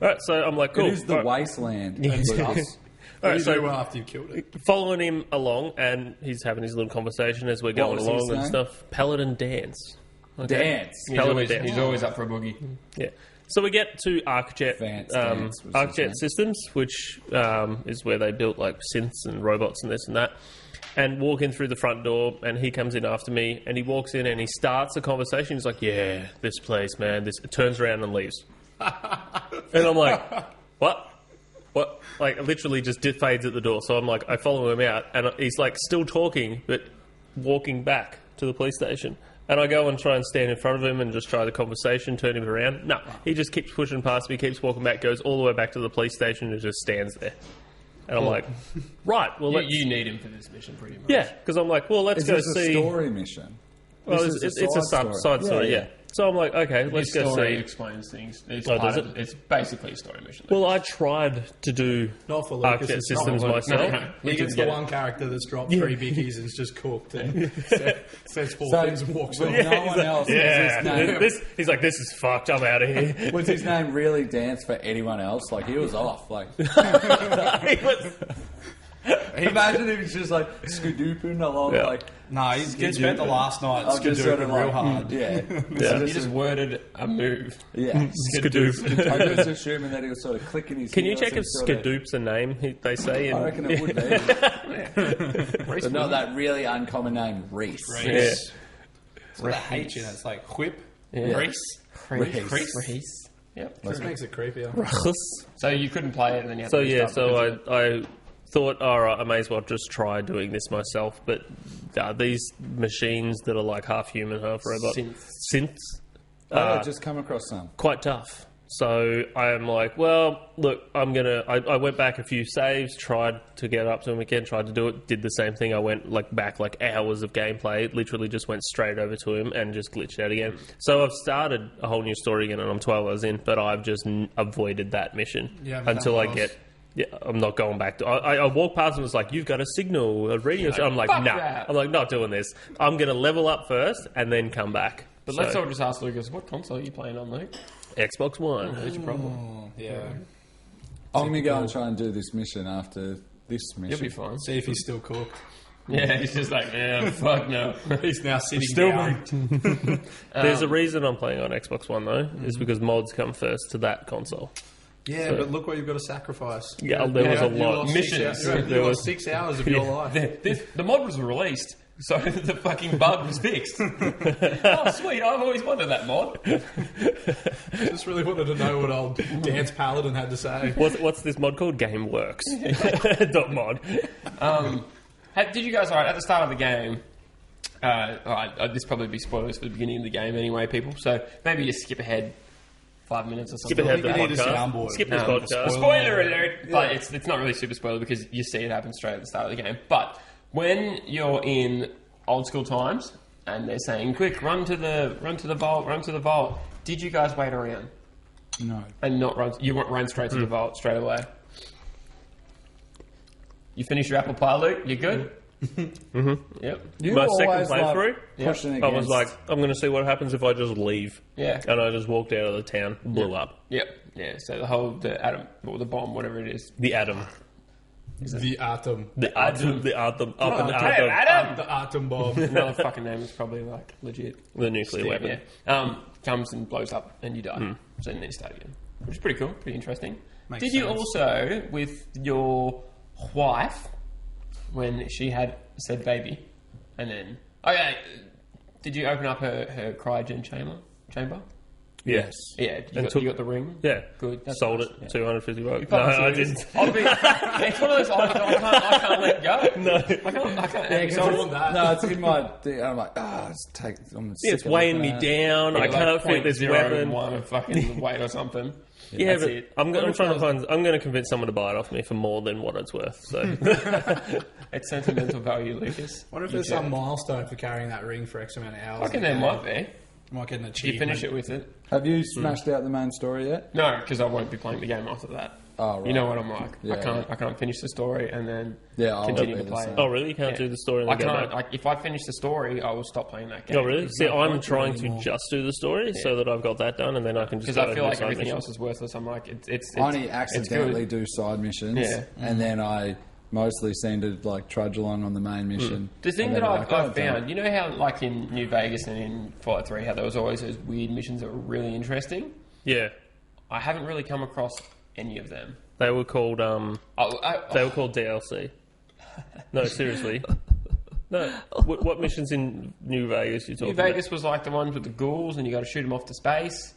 [SPEAKER 4] All right, so I'm like, cool.
[SPEAKER 2] It is the
[SPEAKER 4] All right.
[SPEAKER 2] wasteland.
[SPEAKER 1] Lucas.
[SPEAKER 4] All
[SPEAKER 1] What
[SPEAKER 4] right,
[SPEAKER 1] do you do
[SPEAKER 4] so
[SPEAKER 1] after you've killed it?
[SPEAKER 4] following him along, and he's having his little conversation as we're going
[SPEAKER 2] was his
[SPEAKER 4] along and
[SPEAKER 2] name?
[SPEAKER 4] stuff. Paladin Dance. Okay?
[SPEAKER 2] Dance.
[SPEAKER 3] He's always up for a boogie.
[SPEAKER 4] Yeah. So we get to ArcJet,
[SPEAKER 2] Vance Dance was his
[SPEAKER 4] ArcJet
[SPEAKER 2] name.
[SPEAKER 4] Systems, which is where they built like synths and robots and this and that. And walk in through the front door, and he comes in after me, and he walks in and he starts a conversation. He's like, "Yeah, this place, man." Turns around and leaves, and I'm like, "What? What?" Like, literally just fades at the door. So I'm like, I follow him out, and he's like still talking, but walking back to the police station. And I go and try and stand in front of him and just try the conversation, turn him around. No, he just keeps pushing past me, keeps walking back, goes all the way back to the police station and just stands there. And I'm like, right, well,
[SPEAKER 3] You need him for this mission, pretty much.
[SPEAKER 4] yeah, because I'm like, well, let's
[SPEAKER 2] Is
[SPEAKER 4] go
[SPEAKER 2] this
[SPEAKER 4] see.
[SPEAKER 2] a story mission?
[SPEAKER 4] Well,
[SPEAKER 2] This is
[SPEAKER 4] it's a side story, yeah. So I'm like, okay, let's
[SPEAKER 3] His
[SPEAKER 4] go
[SPEAKER 3] story
[SPEAKER 4] see.
[SPEAKER 3] explains things. It's,
[SPEAKER 4] Oh,
[SPEAKER 3] part
[SPEAKER 4] does
[SPEAKER 3] of, it's basically a story mission.
[SPEAKER 4] Well, I tried to do
[SPEAKER 1] Not for Lucas.
[SPEAKER 4] ArcJet
[SPEAKER 1] it's not
[SPEAKER 4] Systems
[SPEAKER 1] for Lucas.
[SPEAKER 4] myself.
[SPEAKER 3] No.
[SPEAKER 1] He gets the one character that's dropped 3 bickies and is just cooked and says 4 things and walks off.
[SPEAKER 2] No one else.
[SPEAKER 4] Yeah,
[SPEAKER 2] Was his,
[SPEAKER 4] he's like, this is fucked. I'm out of here.
[SPEAKER 2] name, was his name really Dance for anyone else? Like, he was off. Like,
[SPEAKER 4] He was-
[SPEAKER 2] imagine if he's just like skadooping along,
[SPEAKER 4] Yeah.
[SPEAKER 2] like.
[SPEAKER 1] No, he spent the last night
[SPEAKER 2] I'm just sort of
[SPEAKER 1] real
[SPEAKER 2] like,
[SPEAKER 1] hard.
[SPEAKER 2] Yeah.
[SPEAKER 3] He just worded a move.
[SPEAKER 2] Yeah.
[SPEAKER 4] Skadoof.
[SPEAKER 2] I'm just assuming that he was sort of clicking his
[SPEAKER 4] Can you
[SPEAKER 2] heels
[SPEAKER 4] check
[SPEAKER 2] and
[SPEAKER 4] if
[SPEAKER 2] sort of-
[SPEAKER 4] Skadoop's a name, they say?
[SPEAKER 2] I reckon it would be. But not that really uncommon name, Rhys.
[SPEAKER 4] Yeah.
[SPEAKER 1] It's got a H in it. It's like whip.
[SPEAKER 2] Yeah.
[SPEAKER 3] Rhys.
[SPEAKER 2] Rhys.
[SPEAKER 3] Yep.
[SPEAKER 1] This makes it creepier.
[SPEAKER 3] So you couldn't play it, and then you had
[SPEAKER 4] So
[SPEAKER 3] to
[SPEAKER 4] yeah,
[SPEAKER 3] restart
[SPEAKER 4] so I thought, all right, I may as well just try doing this myself. But these machines that are like half human, half robot, synths,
[SPEAKER 2] Oh, just come across some.
[SPEAKER 4] quite tough. So I'm like, well, look, I went back a few saves, tried to get up to him again, tried to do it, did the same thing. I went back hours of gameplay, literally just went straight over to him and just glitched out again. So I've started a whole new story again, and I'm 12 hours in, but I've just avoided that mission
[SPEAKER 1] Yeah, but
[SPEAKER 4] until I
[SPEAKER 1] that
[SPEAKER 4] get Yeah, I'm not going back to. I walked past and was like, "You've got a signal, a radio." I'm like,
[SPEAKER 3] fuck
[SPEAKER 4] "Nah."
[SPEAKER 3] that.
[SPEAKER 4] I'm like, "Not doing this. I'm going to level up first and then come back."
[SPEAKER 3] But let's all just ask Lucas, what console are you playing on, Luke?
[SPEAKER 4] Xbox One.
[SPEAKER 3] What's your problem?
[SPEAKER 1] Yeah.
[SPEAKER 2] I'm going to go and try and do this mission after this mission.
[SPEAKER 3] You'll be fine.
[SPEAKER 1] See if he's still cooked.
[SPEAKER 3] Yeah, he's just like, yeah, fuck no.
[SPEAKER 1] He's now sitting
[SPEAKER 3] Still
[SPEAKER 1] down.
[SPEAKER 4] There's a reason I'm playing on Xbox One though, is because mods come first to that console.
[SPEAKER 1] Yeah, but look what you've got to sacrifice.
[SPEAKER 4] Yeah, there was a
[SPEAKER 1] You
[SPEAKER 4] lot.
[SPEAKER 1] lost
[SPEAKER 3] Missions.
[SPEAKER 1] 6 hours. You lost 6 hours of your life.
[SPEAKER 3] The mod was released, so the fucking bug was fixed. Oh, sweet, I've always wanted that mod.
[SPEAKER 1] Just really wanted to know what old Dance Paladin had to say.
[SPEAKER 4] What's this mod called? GameWorks. .mod.
[SPEAKER 3] Did you guys, alright, at the start of the game, this probably be spoilers for the beginning of the game anyway, people, so maybe just skip ahead 5 minutes or something.
[SPEAKER 4] Skip ahead the
[SPEAKER 1] You need a
[SPEAKER 4] podcast.
[SPEAKER 1] soundboard.
[SPEAKER 4] Skip this podcast.
[SPEAKER 3] Spoiler alert! But it's not really super spoiler because you see it happen straight at the start of the game. But when you're in old school times and they're saying, quick, run to the vault, did you guys wait around?
[SPEAKER 2] No.
[SPEAKER 3] And not run, you run straight to the vault straight away? You finish your apple pie, Luke? You good? Yep.
[SPEAKER 2] You
[SPEAKER 4] My
[SPEAKER 2] always
[SPEAKER 4] second playthrough,
[SPEAKER 2] pushing
[SPEAKER 4] I
[SPEAKER 2] against.
[SPEAKER 4] was like, I'm going to see what happens if I just leave.
[SPEAKER 3] Yeah.
[SPEAKER 4] And I just walked out of the town, blew up.
[SPEAKER 3] Yep. Yeah. So the atom or the bomb, whatever it is.
[SPEAKER 4] The atom.
[SPEAKER 1] The Atom.
[SPEAKER 4] The atom. The atom. Up and
[SPEAKER 3] Hey,
[SPEAKER 4] atom.
[SPEAKER 3] Adam!
[SPEAKER 1] The Atom bomb.
[SPEAKER 3] Another fucking name is probably like legit.
[SPEAKER 4] The nuclear weapon.
[SPEAKER 3] Yeah. Comes and blows up and you die. So then you start again. Which is pretty cool, pretty interesting.
[SPEAKER 1] Makes
[SPEAKER 3] Did you
[SPEAKER 1] sense.
[SPEAKER 3] also, with your wife, when she had said baby, and then... did you open up her cryogen chamber?
[SPEAKER 4] Yes.
[SPEAKER 3] Yeah. You got the ring?
[SPEAKER 4] Yeah.
[SPEAKER 3] Good. That's
[SPEAKER 4] Sold
[SPEAKER 3] nice.
[SPEAKER 4] it.
[SPEAKER 3] Yeah.
[SPEAKER 4] 250 bucks. No,
[SPEAKER 3] Fucking
[SPEAKER 4] I
[SPEAKER 3] serious.
[SPEAKER 4] didn't.
[SPEAKER 3] It's one of those items I can't let go. No. I can't.
[SPEAKER 1] Yeah, 'cause I want that.
[SPEAKER 2] No, it's in my thing. I'm like, I'm
[SPEAKER 4] Yeah, it's weighing me down. I can't fit this weapon.
[SPEAKER 3] 0.01 of fucking weight or something.
[SPEAKER 4] Yeah,
[SPEAKER 3] That's
[SPEAKER 4] but
[SPEAKER 3] it.
[SPEAKER 4] I'm going to convince someone to buy it off me for more than what it's worth. So
[SPEAKER 3] It's sentimental value, Lucas.
[SPEAKER 1] Wonder if there's some milestone for carrying that ring for X amount of hours.
[SPEAKER 3] I reckon there might be.
[SPEAKER 1] Might get an
[SPEAKER 3] If you
[SPEAKER 1] achievement.
[SPEAKER 3] finish it with it.
[SPEAKER 2] Have you smashed out the main story yet?
[SPEAKER 3] No, because I won't be playing the game after that.
[SPEAKER 2] Oh, right.
[SPEAKER 3] You know what I'm like.
[SPEAKER 2] Yeah,
[SPEAKER 3] I can't finish the story and then
[SPEAKER 2] Yeah, I'll
[SPEAKER 3] continue
[SPEAKER 2] be
[SPEAKER 3] to
[SPEAKER 2] the
[SPEAKER 3] play
[SPEAKER 2] same.
[SPEAKER 3] it.
[SPEAKER 4] oh really? You can't do the story and
[SPEAKER 3] I
[SPEAKER 4] then go
[SPEAKER 3] can't.
[SPEAKER 4] back?
[SPEAKER 3] Like, if I finish the story, I will stop playing that game.
[SPEAKER 4] Oh really? See,
[SPEAKER 1] no
[SPEAKER 4] I'm
[SPEAKER 1] point to
[SPEAKER 4] trying
[SPEAKER 1] it
[SPEAKER 4] to
[SPEAKER 1] anymore.
[SPEAKER 4] just do the story so that I've got that done, and then I can just
[SPEAKER 3] Because
[SPEAKER 4] go
[SPEAKER 3] I
[SPEAKER 4] and
[SPEAKER 3] feel
[SPEAKER 4] do
[SPEAKER 3] like
[SPEAKER 4] side
[SPEAKER 3] everything
[SPEAKER 4] missions.
[SPEAKER 3] else is worthless. I'm like, it's
[SPEAKER 2] I only
[SPEAKER 3] it's
[SPEAKER 2] accidentally
[SPEAKER 3] good.
[SPEAKER 2] do side missions,
[SPEAKER 3] Yeah.
[SPEAKER 2] and then I mostly seem to like trudge along on the main mission.
[SPEAKER 3] The thing
[SPEAKER 2] And
[SPEAKER 3] that
[SPEAKER 2] then I'm
[SPEAKER 3] I've
[SPEAKER 2] like, oh, I've done
[SPEAKER 3] found, you know how like in New Vegas and in Fallout 3, how there was always those weird missions that were really interesting?
[SPEAKER 4] Yeah,
[SPEAKER 3] I haven't really come across any of them.
[SPEAKER 4] they were called
[SPEAKER 3] They
[SPEAKER 4] were called DLC. No, seriously. No, what missions in New Vegas you talking
[SPEAKER 3] New Vegas was like the ones with the ghouls and you got to shoot them off to space.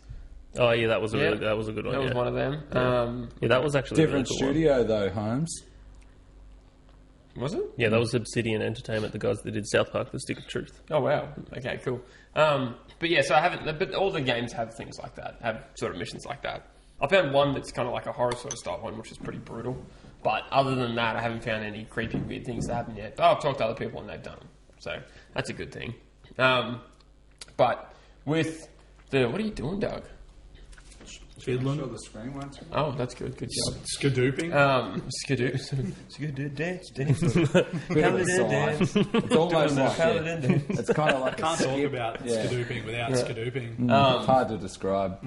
[SPEAKER 4] about? Oh yeah, that was a
[SPEAKER 3] Yeah.
[SPEAKER 4] that was a good one.
[SPEAKER 3] That was
[SPEAKER 4] yeah.
[SPEAKER 3] one of them.
[SPEAKER 4] Yeah, that was actually
[SPEAKER 2] Different
[SPEAKER 4] a really cool one.
[SPEAKER 2] studio though, Holmes.
[SPEAKER 3] Was it?
[SPEAKER 4] Yeah, that was Obsidian Entertainment, the guys that did South Park: The Stick of Truth.
[SPEAKER 3] Oh wow. Okay, cool. But yeah, so I haven't. But all the games have things like that. Have sort of missions like that. I found one that's kind of like a horror sort of style one, which is pretty brutal. But other than that, I haven't found any creepy weird things that happen yet. But I've talked to other people and they've done them, so that's a good thing. But with the what are you doing, Doug?
[SPEAKER 1] Fiddling.
[SPEAKER 2] Sure the screen won't.
[SPEAKER 3] Oh, that's good. Good job.
[SPEAKER 1] Skadooping.
[SPEAKER 3] Skidoo. Skidoo dance.
[SPEAKER 2] Bit of a sigh. It's almost like it's kind of like
[SPEAKER 1] Can't talk about
[SPEAKER 2] Yeah.
[SPEAKER 1] skadooping without skadooping.
[SPEAKER 2] it's hard to describe.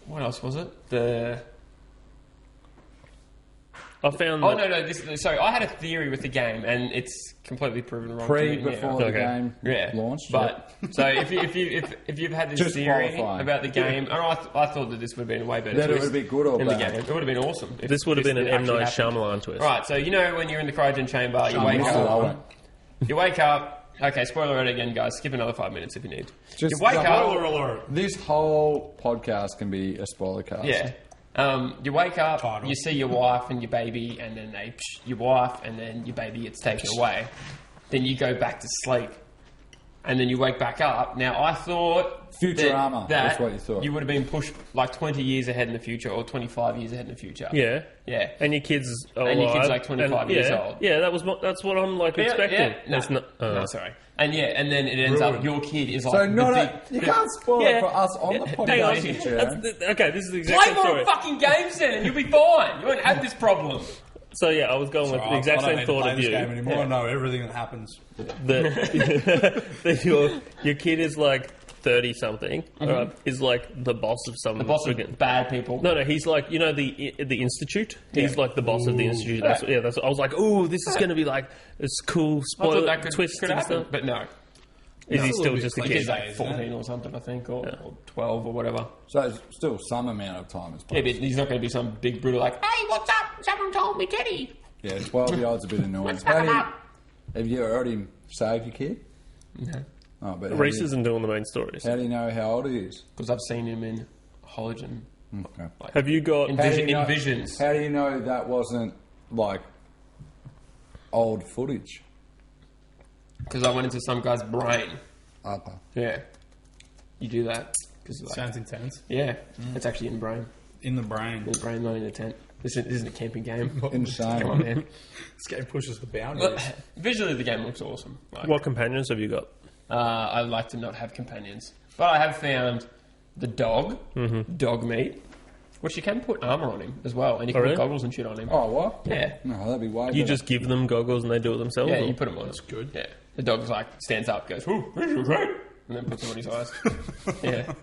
[SPEAKER 3] What else was it?
[SPEAKER 4] I found.
[SPEAKER 3] Oh no! Sorry, I had a theory with the game, and it's completely proven wrong. to me now.
[SPEAKER 2] Before the game
[SPEAKER 3] Yeah,
[SPEAKER 2] launched.
[SPEAKER 3] But so if you've had this
[SPEAKER 2] Just
[SPEAKER 3] theory
[SPEAKER 2] qualifying.
[SPEAKER 3] about the game, and I thought that this would have been a way better.
[SPEAKER 2] That it
[SPEAKER 3] twist
[SPEAKER 2] would be good or
[SPEAKER 3] in the
[SPEAKER 2] bad?
[SPEAKER 3] game. It would have been awesome. If
[SPEAKER 4] This would have been an M
[SPEAKER 3] actually
[SPEAKER 4] Night
[SPEAKER 3] happened.
[SPEAKER 4] Shyamalan twist.
[SPEAKER 3] Right, so you know when you're in the cryogen chamber, you wake
[SPEAKER 2] Missed it, I
[SPEAKER 3] up.
[SPEAKER 2] went.
[SPEAKER 3] You wake up. Okay, spoiler alert again, guys. Skip another 5 minutes if you need.
[SPEAKER 2] Just
[SPEAKER 3] you wake
[SPEAKER 2] the
[SPEAKER 3] up.
[SPEAKER 1] Spoiler alert.
[SPEAKER 2] This whole podcast can be a spoiler cast.
[SPEAKER 3] Yeah. You wake up,
[SPEAKER 1] Title.
[SPEAKER 3] you see your wife and your baby, and then your wife and then your baby gets taken away. Then you go back to sleep. and then you wake back up. Now, I thought
[SPEAKER 2] Futurama, that's what you thought.
[SPEAKER 3] You would have been pushed like 20 years ahead in the future, or 25 years ahead in the future.
[SPEAKER 4] Yeah.
[SPEAKER 3] Yeah.
[SPEAKER 4] And your kid's alive.
[SPEAKER 3] And your kid's like 25 years
[SPEAKER 4] yeah,
[SPEAKER 3] old.
[SPEAKER 4] Yeah, that's what I'm like expecting.
[SPEAKER 3] Yeah. No, sorry. And then it ends up your kid is like...
[SPEAKER 2] So you can't spoil it for us on the podcast.
[SPEAKER 4] Okay, this is the exact
[SPEAKER 3] same story. Play more fucking games then, and you'll be fine. You won't have this problem.
[SPEAKER 4] So yeah, I was going with the exact same thought of you.
[SPEAKER 1] Game anymore. I know everything that happens.
[SPEAKER 4] That your kid is like 30 something, is like the boss of some...
[SPEAKER 3] The boss of bad people.
[SPEAKER 4] No, he's like, the institute? He's like the boss of the institute. That's I was like, ooh, this is going to be like this cool spoiler twist and stuff.
[SPEAKER 3] But no.
[SPEAKER 4] Is he still just a kid?
[SPEAKER 3] He's like 14 or something, I think, or 12 or whatever.
[SPEAKER 2] So it's still some amount of time has passed.
[SPEAKER 3] Yeah, but he's not going to be some big brutal like, hey, what's up? Someone told me Teddy.
[SPEAKER 2] Yeah, 12-year-old's a bit annoying. Have you already saved your kid?
[SPEAKER 3] No.
[SPEAKER 2] Oh, but
[SPEAKER 4] Rhys isn't doing the main stories.
[SPEAKER 2] How do you know how old he is?
[SPEAKER 3] Because I've seen him in Hologen.
[SPEAKER 2] Okay.
[SPEAKER 3] Like,
[SPEAKER 4] have you got...
[SPEAKER 3] in Visions.
[SPEAKER 2] How do you know that wasn't, like, old footage?
[SPEAKER 3] Because I went into some guy's brain.
[SPEAKER 2] Okay.
[SPEAKER 3] Yeah. You do that.
[SPEAKER 1] Sounds intense.
[SPEAKER 3] Yeah. It's actually in the brain.
[SPEAKER 1] In the brain.
[SPEAKER 3] In the brain, not in the tent. This isn't a camping game.
[SPEAKER 2] Insane.
[SPEAKER 3] Come on, man.
[SPEAKER 1] This game pushes the boundaries.
[SPEAKER 3] Visually, the game looks awesome. Like,
[SPEAKER 4] what companions have you got?
[SPEAKER 3] I like to not have companions. But I have found the dog, dog meat, which you can put armour on him as well, and you can put goggles and shit on him.
[SPEAKER 2] Oh, what?
[SPEAKER 3] Yeah.
[SPEAKER 2] No, that'd be way
[SPEAKER 4] You just give them goggles and they do it themselves?
[SPEAKER 3] Yeah,
[SPEAKER 4] or?
[SPEAKER 3] you put them on. That's good. Yeah. The dog's like, stands up, goes, ooh, this is great, and then puts them on his eyes. Yeah.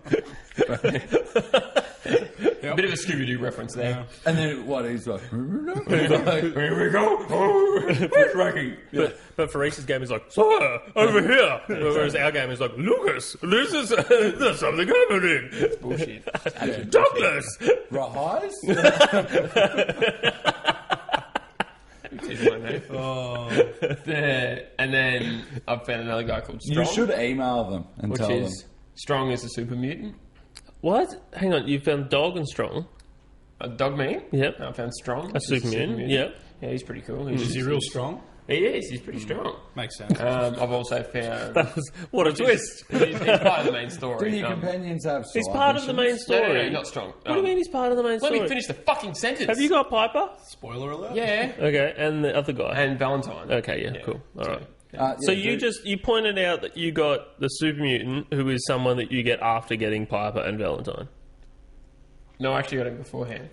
[SPEAKER 3] A bit of a Scooby-Doo reference there.
[SPEAKER 2] Yeah. And then what? He's like,
[SPEAKER 3] here we go. Oh, it's Rocky.
[SPEAKER 4] But for Rhys's game, he's like, sir, over here. Whereas our game is like, Lucas, there's something happening.
[SPEAKER 3] It's bullshit.
[SPEAKER 4] Douglas.
[SPEAKER 2] Rise?
[SPEAKER 3] And then I've found another guy called Strong.
[SPEAKER 2] You should email them and tell them.
[SPEAKER 3] Strong is a super mutant.
[SPEAKER 4] What? Hang on, you found Dog and Strong.
[SPEAKER 3] Dog me?
[SPEAKER 4] Yep.
[SPEAKER 3] I found Strong.
[SPEAKER 4] A super mutant. Yep.
[SPEAKER 3] Yeah, he's pretty cool.
[SPEAKER 1] Is he real strong?
[SPEAKER 3] He is. He's pretty strong.
[SPEAKER 1] Makes sense.
[SPEAKER 3] I've also found...
[SPEAKER 4] What a twist.
[SPEAKER 3] He's part of the main story.
[SPEAKER 2] Do your companions have side
[SPEAKER 4] He's part of the main story.
[SPEAKER 3] No, not Strong.
[SPEAKER 4] What do you mean he's part of the main story?
[SPEAKER 3] Let me finish the fucking sentence.
[SPEAKER 4] Have you got Piper?
[SPEAKER 1] Spoiler alert.
[SPEAKER 3] Yeah.
[SPEAKER 4] Okay, and the other guy?
[SPEAKER 3] And Valentine.
[SPEAKER 4] Okay, yeah, cool. All right.
[SPEAKER 2] So
[SPEAKER 4] you pointed out that you got the super mutant, who is someone that you get after getting Piper and Valentine.
[SPEAKER 3] No, I actually got him beforehand.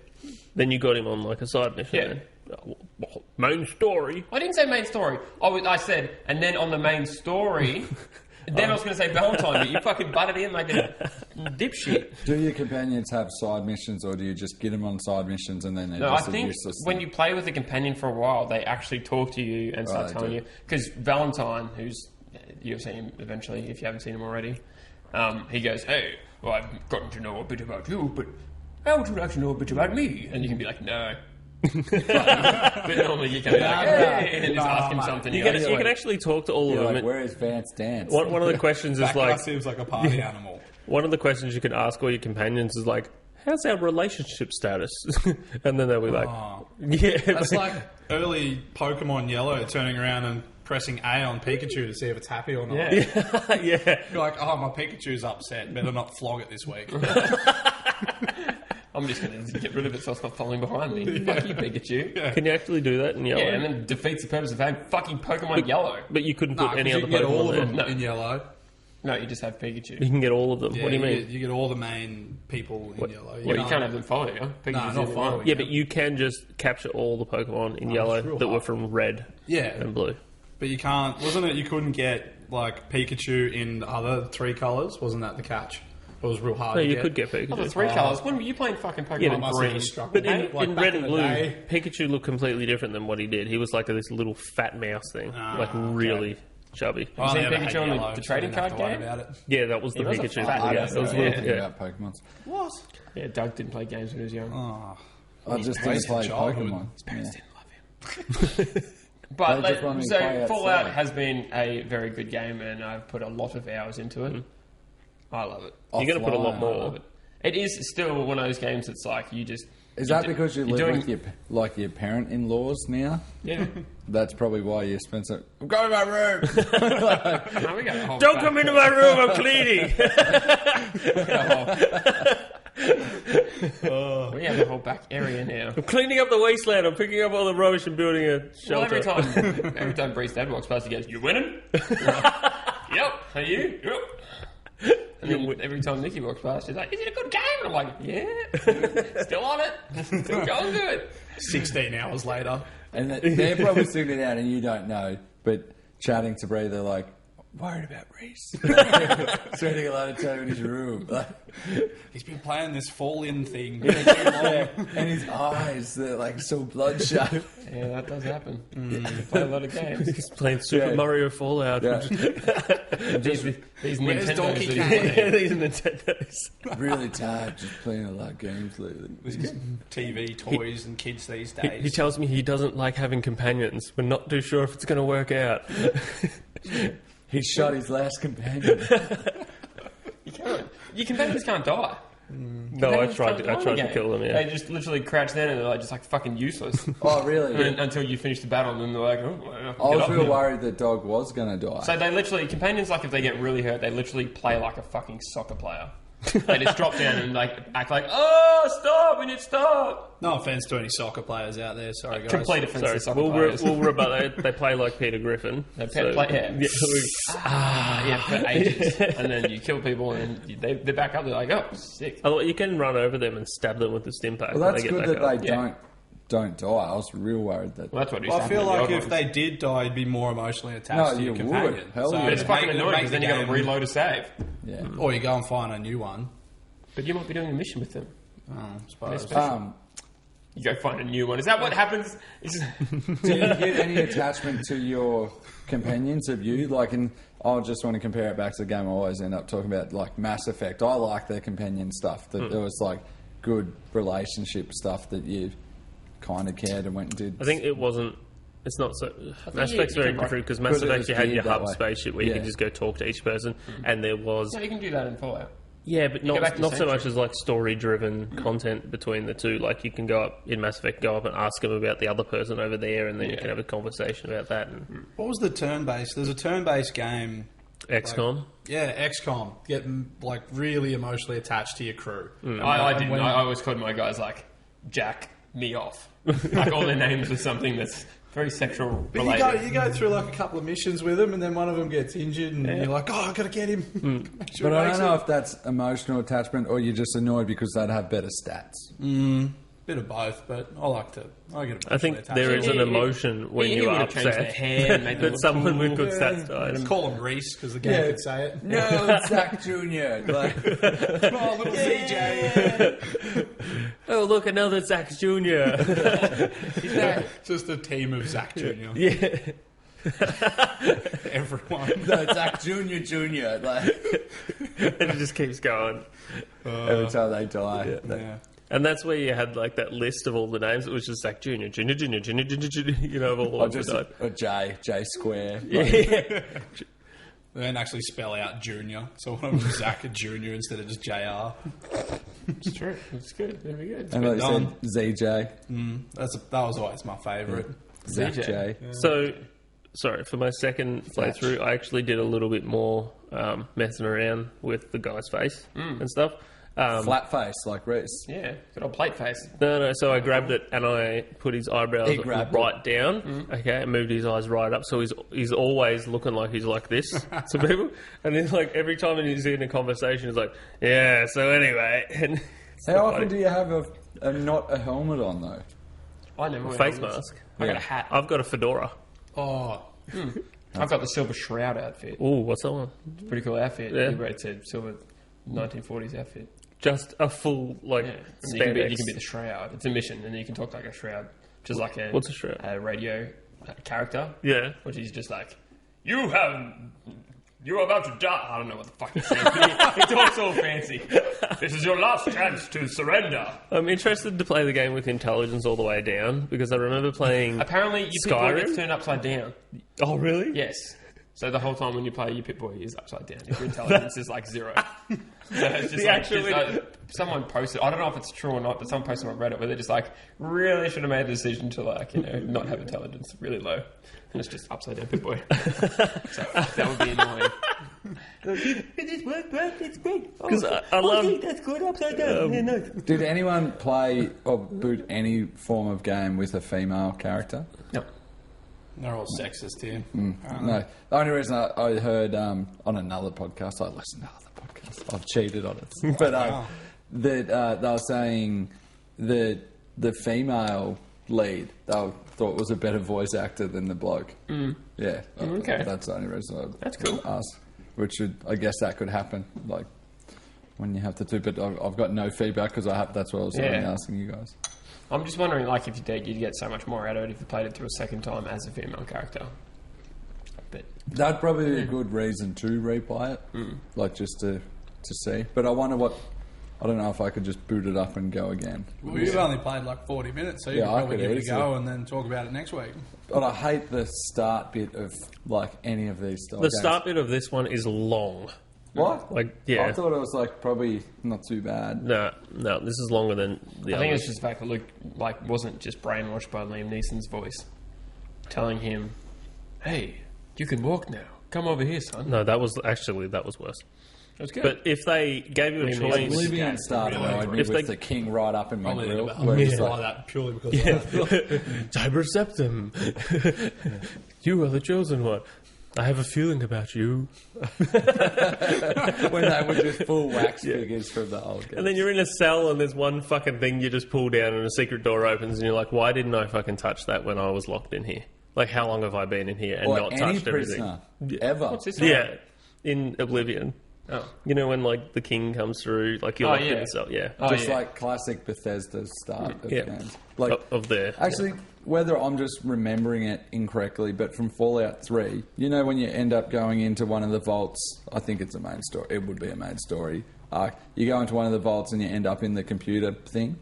[SPEAKER 4] Then you got him on like a side mission.
[SPEAKER 3] Yeah.
[SPEAKER 4] Then. Main story.
[SPEAKER 3] I didn't say main story. I said, and then on the main story, then I was going to say Valentine, but you fucking butted in like a dipshit.
[SPEAKER 2] Do your companions have side missions, or do you just get them on side missions and then they're
[SPEAKER 3] No, I
[SPEAKER 2] just
[SPEAKER 3] think
[SPEAKER 2] useless
[SPEAKER 3] when
[SPEAKER 2] thing?
[SPEAKER 3] you play with a companion for a while, they actually talk to you and start telling you. Because Valentine, you'll see him eventually if you haven't seen him already, he goes, hey, well, I've gotten to know a bit about you, but how would you like to know a bit about me? And you can be like, no. But normally you can be like, hey, and just ask him something.
[SPEAKER 4] You can actually talk to all of them.
[SPEAKER 2] Like, where is Vance Dance?
[SPEAKER 4] One of the questions is like...
[SPEAKER 1] seems like a party animal.
[SPEAKER 4] One of the questions you can ask all your companions is like, how's our relationship status? And then they'll be like... Yeah.
[SPEAKER 1] That's like early Pokemon Yellow turning around and pressing A on Pikachu to see if it's happy or not.
[SPEAKER 4] Yeah.
[SPEAKER 1] You're like, oh, my Pikachu's upset. Better not flog it this week.
[SPEAKER 3] I'm just going to get rid of it so it's not following behind me. Fuck you, Pikachu.
[SPEAKER 1] Yeah.
[SPEAKER 4] Can you actually do that in Yellow?
[SPEAKER 3] Yeah, and then defeats the purpose of having fucking Pokemon Yellow.
[SPEAKER 4] But you couldn't put any
[SPEAKER 1] you
[SPEAKER 4] other
[SPEAKER 1] can get all
[SPEAKER 4] Pokemon
[SPEAKER 1] of
[SPEAKER 4] there.
[SPEAKER 1] them
[SPEAKER 3] No.
[SPEAKER 1] in Yellow.
[SPEAKER 3] No, you just have Pikachu.
[SPEAKER 4] You can get all of them.
[SPEAKER 1] Yeah,
[SPEAKER 4] What do you mean?
[SPEAKER 1] You get all the main people in Yellow.
[SPEAKER 3] Well, you can't have them follow you.
[SPEAKER 1] No,
[SPEAKER 3] Pikachu's
[SPEAKER 1] not
[SPEAKER 3] the
[SPEAKER 1] following.
[SPEAKER 4] Yeah, but you can just capture all the Pokemon in Yellow
[SPEAKER 1] real
[SPEAKER 4] that were
[SPEAKER 1] hard.
[SPEAKER 4] from Red
[SPEAKER 1] Yeah,
[SPEAKER 4] and Blue.
[SPEAKER 1] but you can't. Wasn't it? You couldn't get like Pikachu in the other three colours. Wasn't that the catch? It was real hard.
[SPEAKER 4] No,
[SPEAKER 1] to
[SPEAKER 4] you
[SPEAKER 1] get.
[SPEAKER 4] could get
[SPEAKER 3] Oh, the
[SPEAKER 4] Pikachu.
[SPEAKER 3] three colours. When were you playing fucking Pokemon
[SPEAKER 4] Yeah, but
[SPEAKER 1] I must have
[SPEAKER 3] Green?
[SPEAKER 1] just struggled.
[SPEAKER 4] But in,
[SPEAKER 1] Like,
[SPEAKER 4] in
[SPEAKER 1] back
[SPEAKER 4] Red
[SPEAKER 1] in
[SPEAKER 4] and
[SPEAKER 1] the
[SPEAKER 4] Blue,
[SPEAKER 1] day-
[SPEAKER 4] Pikachu looked completely different than what he did. He was like this little fat mouse thing. like really chubby.
[SPEAKER 1] I
[SPEAKER 3] seen
[SPEAKER 1] never
[SPEAKER 3] Pikachu
[SPEAKER 1] had
[SPEAKER 3] on the
[SPEAKER 1] Yellow,
[SPEAKER 3] the
[SPEAKER 1] so
[SPEAKER 3] trading
[SPEAKER 1] I didn't have
[SPEAKER 3] card
[SPEAKER 1] to worry
[SPEAKER 3] game?
[SPEAKER 1] about it.
[SPEAKER 4] Yeah, that was the
[SPEAKER 3] was a
[SPEAKER 4] Pikachu.
[SPEAKER 3] fat
[SPEAKER 2] I
[SPEAKER 3] Yeah,
[SPEAKER 2] don't
[SPEAKER 3] that
[SPEAKER 2] know
[SPEAKER 3] was
[SPEAKER 2] anything
[SPEAKER 3] weird.
[SPEAKER 2] about Pokemon.
[SPEAKER 1] What?
[SPEAKER 3] Yeah, Doug didn't play games when he was young.
[SPEAKER 1] Oh,
[SPEAKER 2] I just didn't
[SPEAKER 1] wasted
[SPEAKER 2] play
[SPEAKER 1] childhood.
[SPEAKER 2] Pokemon.
[SPEAKER 3] His parents
[SPEAKER 2] Yeah.
[SPEAKER 3] didn't love him. But
[SPEAKER 2] They just wanted to play
[SPEAKER 3] so Fallout
[SPEAKER 2] outside.
[SPEAKER 3] has been a very good game, and I've put a lot of hours into it. I love it.
[SPEAKER 4] You're going to put a lot
[SPEAKER 2] Offline,
[SPEAKER 3] I
[SPEAKER 4] more.
[SPEAKER 3] love it. It is still one of those games that's like you just
[SPEAKER 2] Is that because you live
[SPEAKER 3] doing-
[SPEAKER 2] with your parent-in-laws now?
[SPEAKER 3] Yeah.
[SPEAKER 2] That's probably why you spend so... I'm going to my room!
[SPEAKER 3] No, we got a whole
[SPEAKER 4] Don't
[SPEAKER 3] back-
[SPEAKER 4] come into my room, I'm cleaning.
[SPEAKER 3] We have a whole back area now.
[SPEAKER 4] I'm cleaning up the wasteland. I'm picking up all the rubbish and building a
[SPEAKER 3] Well,
[SPEAKER 4] shelter.
[SPEAKER 3] every time Bree's dad walks past, he goes, "You winning?" Yep. Are you? Yep. And then every time Nikki walks past, she's like, "Is it a good game?" And I'm like, "Yeah, still on it, still going good."
[SPEAKER 1] 16 hours later.
[SPEAKER 2] And they're probably sitting down and you don't know, but chatting to Bree, they're like, worried about Rhys. Spending a lot of time in his room.
[SPEAKER 1] He's been playing this fall-in thing.
[SPEAKER 2] And his eyes, they're like so bloodshot.
[SPEAKER 3] Yeah, that does happen. You play a lot of games.
[SPEAKER 4] He's playing Super
[SPEAKER 2] Yeah.
[SPEAKER 4] Mario Fallout.
[SPEAKER 2] Yeah.
[SPEAKER 3] These
[SPEAKER 1] Where's
[SPEAKER 3] Nintendos
[SPEAKER 1] Donkey
[SPEAKER 3] that he's
[SPEAKER 1] Kong?
[SPEAKER 3] playing.
[SPEAKER 4] These Nintendos.
[SPEAKER 2] Really tired, just playing a lot of games lately.
[SPEAKER 1] TV, toys, and kids these
[SPEAKER 4] He
[SPEAKER 1] days.
[SPEAKER 4] tells me he doesn't like having companions. We're not too sure if it's going to work out.
[SPEAKER 2] He shot his last companion.
[SPEAKER 3] You can't. Your companions can't die.
[SPEAKER 4] No, I tried to kill them, yeah.
[SPEAKER 3] They just literally crouch down and they're like, just like fucking useless.
[SPEAKER 2] Oh, really?
[SPEAKER 3] Until you finish the battle and then they're like, oh, well,
[SPEAKER 2] I was
[SPEAKER 3] get
[SPEAKER 2] real
[SPEAKER 3] up.
[SPEAKER 2] worried that dog was going to die.
[SPEAKER 3] So they literally, companions, like if they get really hurt, they literally play like a fucking soccer player. They just drop down and like act like, oh, stop, we need to stop.
[SPEAKER 1] No offense to any soccer players out there. Sorry, guys.
[SPEAKER 3] Complete offense
[SPEAKER 4] Sorry,
[SPEAKER 3] to soccer
[SPEAKER 4] we'll
[SPEAKER 3] players.
[SPEAKER 4] rebut that. They play like Peter Griffin.
[SPEAKER 3] They play, yeah. For ages. And then you kill people and they're back up, they're like, oh, sick.
[SPEAKER 4] You can run over them and stab them with the stim pack.
[SPEAKER 2] Well,
[SPEAKER 4] when
[SPEAKER 2] that's
[SPEAKER 4] they get
[SPEAKER 2] good
[SPEAKER 4] back
[SPEAKER 2] that
[SPEAKER 4] up.
[SPEAKER 2] they don't die. I was real worried that...
[SPEAKER 3] Well, that's what used to
[SPEAKER 1] I
[SPEAKER 3] happen
[SPEAKER 1] feel
[SPEAKER 3] in the
[SPEAKER 1] like
[SPEAKER 3] old
[SPEAKER 1] if
[SPEAKER 3] ones.
[SPEAKER 1] they did die, you'd be more emotionally attached
[SPEAKER 2] No,
[SPEAKER 1] to your
[SPEAKER 2] you would.
[SPEAKER 1] companion.
[SPEAKER 2] Hell yeah.
[SPEAKER 3] But it's fucking
[SPEAKER 1] make
[SPEAKER 3] annoying
[SPEAKER 1] the
[SPEAKER 3] because then you got to
[SPEAKER 1] game-
[SPEAKER 3] reload a save.
[SPEAKER 2] Yeah.
[SPEAKER 1] Or you go and find a new one.
[SPEAKER 3] But you might be doing a mission with them.
[SPEAKER 1] Oh, I suppose.
[SPEAKER 3] You go find a new one. Is that what happens?
[SPEAKER 2] Do you get any attachment to your companions of you? Like, I just want to compare it back to the game I always end up talking about, like Mass Effect. I like their companion stuff. That there was like good relationship stuff that you kind of cared and went and did.
[SPEAKER 4] I think it wasn't. It's not so. Mass Effect's
[SPEAKER 3] you
[SPEAKER 4] very
[SPEAKER 3] can-
[SPEAKER 4] different because Mass
[SPEAKER 2] Because it
[SPEAKER 4] Effect
[SPEAKER 2] was
[SPEAKER 4] you had
[SPEAKER 2] geared
[SPEAKER 4] your
[SPEAKER 2] that
[SPEAKER 4] hub
[SPEAKER 2] way.
[SPEAKER 4] spaceship where you
[SPEAKER 2] Yeah.
[SPEAKER 4] could just go talk to each person, and there was
[SPEAKER 3] No, you can do that in Fallout.
[SPEAKER 4] yeah, but
[SPEAKER 3] go back
[SPEAKER 4] not
[SPEAKER 3] to
[SPEAKER 4] not so
[SPEAKER 3] Sanctuary.
[SPEAKER 4] much as like story-driven content between the two. Like you can go up in Mass Effect, go up and ask them about the other person over there, and then you can have a conversation about that. And
[SPEAKER 1] What was the turn-based? There's a turn-based game.
[SPEAKER 4] XCOM.
[SPEAKER 1] Yeah, XCOM. Get like really emotionally attached to your crew.
[SPEAKER 3] I didn't.
[SPEAKER 1] when-
[SPEAKER 3] I always called my guys like Jack me off. Like all their names were something that's very sexual
[SPEAKER 1] But
[SPEAKER 3] related.
[SPEAKER 1] you go through like a couple of missions with them, and then one of them gets injured, and you're like, "Oh, I gotta get him." Make sure
[SPEAKER 2] But
[SPEAKER 1] he
[SPEAKER 2] I
[SPEAKER 1] makes
[SPEAKER 2] don't know
[SPEAKER 1] it.
[SPEAKER 2] if that's emotional attachment or you're just annoyed because they'd have better stats.
[SPEAKER 1] Bit of both, but I get emotionally
[SPEAKER 4] I think
[SPEAKER 1] attached.
[SPEAKER 4] there is
[SPEAKER 3] Yeah,
[SPEAKER 4] an
[SPEAKER 3] yeah.
[SPEAKER 4] emotion when
[SPEAKER 3] He
[SPEAKER 4] you are
[SPEAKER 3] would've changed their
[SPEAKER 4] upset
[SPEAKER 3] hair and made them
[SPEAKER 4] that
[SPEAKER 3] look
[SPEAKER 4] someone with
[SPEAKER 3] cool.
[SPEAKER 4] good stats died.
[SPEAKER 1] Let's call him Rhys because the game could say it.
[SPEAKER 2] No, it's Zach Jr. Like,
[SPEAKER 1] Oh, little CJ.
[SPEAKER 4] Oh, look, another Zach Jr.
[SPEAKER 1] Just a team of Zach Jr.
[SPEAKER 4] Yeah.
[SPEAKER 1] Everyone.
[SPEAKER 2] no, Zach Jr. Like,
[SPEAKER 4] And it just keeps going.
[SPEAKER 2] every time they die.
[SPEAKER 1] Yeah.
[SPEAKER 4] And that's where you had like that list of all the names. It was just Zach Jr., Jr., Jr., Jr., Jr., Jr., you know, of all the
[SPEAKER 2] Or
[SPEAKER 4] ones
[SPEAKER 2] just
[SPEAKER 4] that died.
[SPEAKER 2] a J Square.
[SPEAKER 4] Yeah.
[SPEAKER 1] They don't actually spell out Junior, so one of them is Zach Junior instead of just JR.
[SPEAKER 3] It's true. It's good. Very good.
[SPEAKER 2] And like
[SPEAKER 1] done.
[SPEAKER 2] you said, ZJ.
[SPEAKER 1] That was always my favourite.
[SPEAKER 2] Zach
[SPEAKER 3] ZJ.
[SPEAKER 2] J.
[SPEAKER 4] So, sorry, for my second playthrough, I actually did a little bit more messing around with the guy's face and stuff.
[SPEAKER 2] Flat face like Rhys.
[SPEAKER 3] Yeah. Good old plate face.
[SPEAKER 4] No, so I grabbed it and I put his eyebrows
[SPEAKER 2] He grabbed
[SPEAKER 4] right down, okay, and moved his eyes right up, so he's always looking like he's like this to people. And then, like, every time he's in a conversation, he's like, yeah, so anyway. And it's
[SPEAKER 2] How
[SPEAKER 4] so
[SPEAKER 2] often
[SPEAKER 4] funny.
[SPEAKER 2] do you have not a helmet on though?
[SPEAKER 3] I never wear
[SPEAKER 4] Face
[SPEAKER 3] helmets.
[SPEAKER 4] mask?
[SPEAKER 3] I got
[SPEAKER 2] Yeah.
[SPEAKER 3] a hat.
[SPEAKER 4] I've got a fedora.
[SPEAKER 1] Oh,
[SPEAKER 3] I've got the silver shroud outfit.
[SPEAKER 4] Ooh, what's that one?
[SPEAKER 3] Pretty cool outfit.
[SPEAKER 4] Yeah.
[SPEAKER 3] It's a silver 1940s outfit.
[SPEAKER 4] Just a full, like,
[SPEAKER 3] Yeah. And you can
[SPEAKER 4] spandex.
[SPEAKER 3] be the shroud. It's a mission, and then you can talk like a shroud, which is like
[SPEAKER 4] What's a shroud?
[SPEAKER 3] A radio character,
[SPEAKER 4] Yeah.
[SPEAKER 3] which is just like, you're about to die. I don't know what the fuck he's saying. But he talks all fancy. This is your last chance to surrender.
[SPEAKER 4] I'm interested to play the game with intelligence all the way down, because I remember playing...
[SPEAKER 3] Apparently, you people
[SPEAKER 4] Skyrim?
[SPEAKER 3] get turned upside down.
[SPEAKER 4] Oh, really?
[SPEAKER 3] Yes. So the whole time when you play, your Pip-Boy is upside down. Your intelligence is like 0. So it's just someone posted, I don't know if it's true or not, but someone posted on Reddit where they're just like, really should have made a decision to not have intelligence really low. And it's just upside down Pip-Boy. So that would be annoying. This worked, it's great.
[SPEAKER 4] Because I love...
[SPEAKER 3] That's good, upside down.
[SPEAKER 2] Did anyone play or boot any form of game with a female character?
[SPEAKER 3] No.
[SPEAKER 1] They're all sexist here.
[SPEAKER 2] No. The only reason I heard on another podcast, I listened to other podcasts. I've cheated on it. But that they were saying that the female lead they thought was a better voice actor than the bloke. Yeah.
[SPEAKER 3] Okay.
[SPEAKER 2] That's the only reason
[SPEAKER 3] That's cool.
[SPEAKER 2] asked. Which I guess that could happen, like when you have to do. But I've got no feedback because that's what I was asking you guys.
[SPEAKER 3] I'm just wondering, like, if you did, you'd get so much more out of it if you played it through a second time as a female character. But
[SPEAKER 2] that'd probably be a good reason to replay it, like just to see. But I wonder I don't know if I could just boot it up and go again.
[SPEAKER 1] Well, you've only played like 40 minutes, so you could probably give it a go and then talk about it next week.
[SPEAKER 2] But I hate the start bit of like any of these style
[SPEAKER 4] The
[SPEAKER 2] games.
[SPEAKER 4] start bit of this one is long.
[SPEAKER 2] What?
[SPEAKER 4] Like, yeah.
[SPEAKER 2] I thought it was like probably not too bad.
[SPEAKER 4] No, this is longer than the
[SPEAKER 3] I
[SPEAKER 4] other.
[SPEAKER 3] think it's just the fact that Luke wasn't just brainwashed by Liam Neeson's voice, telling him, "Hey, you can walk now. Come over here, son."
[SPEAKER 4] No, that was worse.
[SPEAKER 3] It was good.
[SPEAKER 4] But if they gave you a choice,
[SPEAKER 2] Oblivion started though,
[SPEAKER 1] If
[SPEAKER 2] with the king right up in my
[SPEAKER 1] Probably
[SPEAKER 2] grill.
[SPEAKER 1] about
[SPEAKER 2] Where he's
[SPEAKER 1] buy
[SPEAKER 2] like,
[SPEAKER 1] that purely because of that.
[SPEAKER 4] Tiber Septum, you are the chosen one. I have a feeling about you.
[SPEAKER 2] when they were just full wax figures from the old game.
[SPEAKER 4] And then you're in a cell and there's one fucking thing you just pull down and a secret door opens and you're like, why didn't I fucking touch that when I was locked in here? Like, how long have I been in here and
[SPEAKER 2] Or
[SPEAKER 4] not
[SPEAKER 2] any
[SPEAKER 4] touched everything?
[SPEAKER 2] prisoner ever.
[SPEAKER 3] What's this?
[SPEAKER 4] Yeah, in Oblivion.
[SPEAKER 3] Oh.
[SPEAKER 4] You know when like the king comes through, like you're locked in the cell. Yeah,
[SPEAKER 2] Just like classic Bethesda's start of games. Like
[SPEAKER 4] of there.
[SPEAKER 2] actually, whether I'm just remembering it incorrectly, but from Fallout 3, you know when you end up going into one of the vaults, I think it's a main story. It would be a main story. You go into one of the vaults and you end up in the computer thing,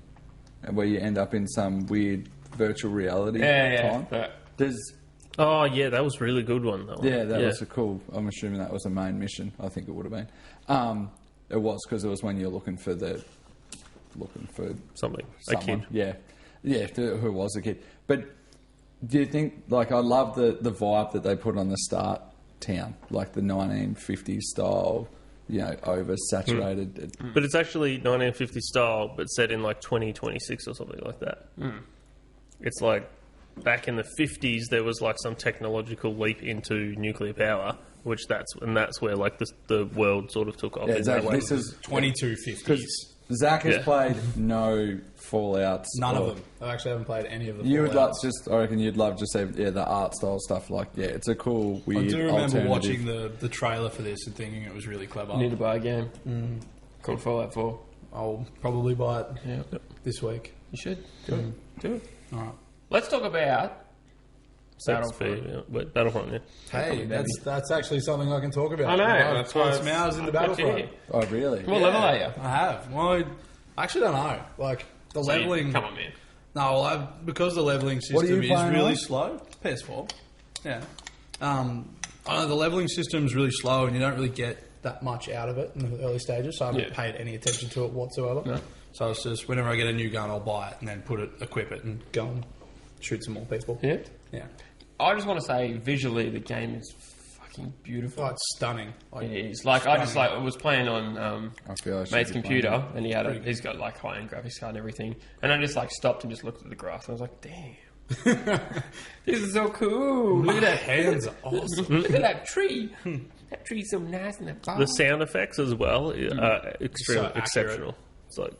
[SPEAKER 2] where you end up in some weird virtual reality time.
[SPEAKER 4] Oh yeah, that was a really good one. That one.
[SPEAKER 2] Yeah, that was a cool. I'm assuming that was a main mission. I think it would have been. It was because it was when you're looking for
[SPEAKER 4] something. A
[SPEAKER 2] someone.
[SPEAKER 4] kid.
[SPEAKER 2] Yeah, who was a kid. But do you think like I love the vibe that they put on the start town, like the 1950s style, oversaturated.
[SPEAKER 4] But it's actually 1950 style, but set in like 2026 or something like that. It's like. Back in the 50s, there was like some technological leap into nuclear power, that's where like the world sort of took off.
[SPEAKER 2] Yeah,
[SPEAKER 4] in that way.
[SPEAKER 2] this is
[SPEAKER 1] 2250s.
[SPEAKER 2] Zach has played no Fallouts.
[SPEAKER 1] None of them. I actually haven't played any of them.
[SPEAKER 2] You would I reckon you'd love to see the art style stuff. Like, it's a cool, weird.
[SPEAKER 1] I do remember
[SPEAKER 2] alternative.
[SPEAKER 1] watching the trailer for this and thinking it was really clever.
[SPEAKER 3] You need to buy a game called Fallout 4.
[SPEAKER 1] I'll probably buy it this week.
[SPEAKER 3] You should. Do it.
[SPEAKER 1] All right.
[SPEAKER 3] Let's talk about
[SPEAKER 4] Battlefront. Battlefront, yeah.
[SPEAKER 1] Hey, that's actually something I can talk about.
[SPEAKER 3] I know.
[SPEAKER 1] I've
[SPEAKER 3] That's why
[SPEAKER 1] played some hours in the Battlefront.
[SPEAKER 2] Oh, really?
[SPEAKER 3] What level are you?
[SPEAKER 1] I have. Well, I actually don't know. Like, the leveling...
[SPEAKER 3] Come on, man.
[SPEAKER 1] No, well, because the leveling
[SPEAKER 2] What are
[SPEAKER 1] system
[SPEAKER 2] you
[SPEAKER 1] is
[SPEAKER 2] playing
[SPEAKER 1] really
[SPEAKER 2] on?
[SPEAKER 1] slow. PS4. Yeah. I know the leveling system is really slow and you don't really get that much out of it in the early stages, so I haven't paid any attention to it whatsoever.
[SPEAKER 3] No.
[SPEAKER 1] So it's just whenever I get a new gun, I'll buy it and then equip it and go and shoot some more people.
[SPEAKER 3] Yeah.
[SPEAKER 1] Yeah.
[SPEAKER 3] I just want to say, visually, the game is fucking beautiful.
[SPEAKER 1] Oh, it's stunning. Like,
[SPEAKER 3] It is. Like, I just I was playing on
[SPEAKER 2] I feel I should
[SPEAKER 3] mate's
[SPEAKER 2] be
[SPEAKER 3] computer, and he's got like high-end graphics card and everything. And I just like stopped and just looked at the grass, and I was like, damn, this is so cool. Look at that
[SPEAKER 1] hands are awesome.
[SPEAKER 3] Look at that tree. That tree's so nice and that bar.
[SPEAKER 4] The sound effects as well are extremely
[SPEAKER 1] So
[SPEAKER 4] exceptional. It's like,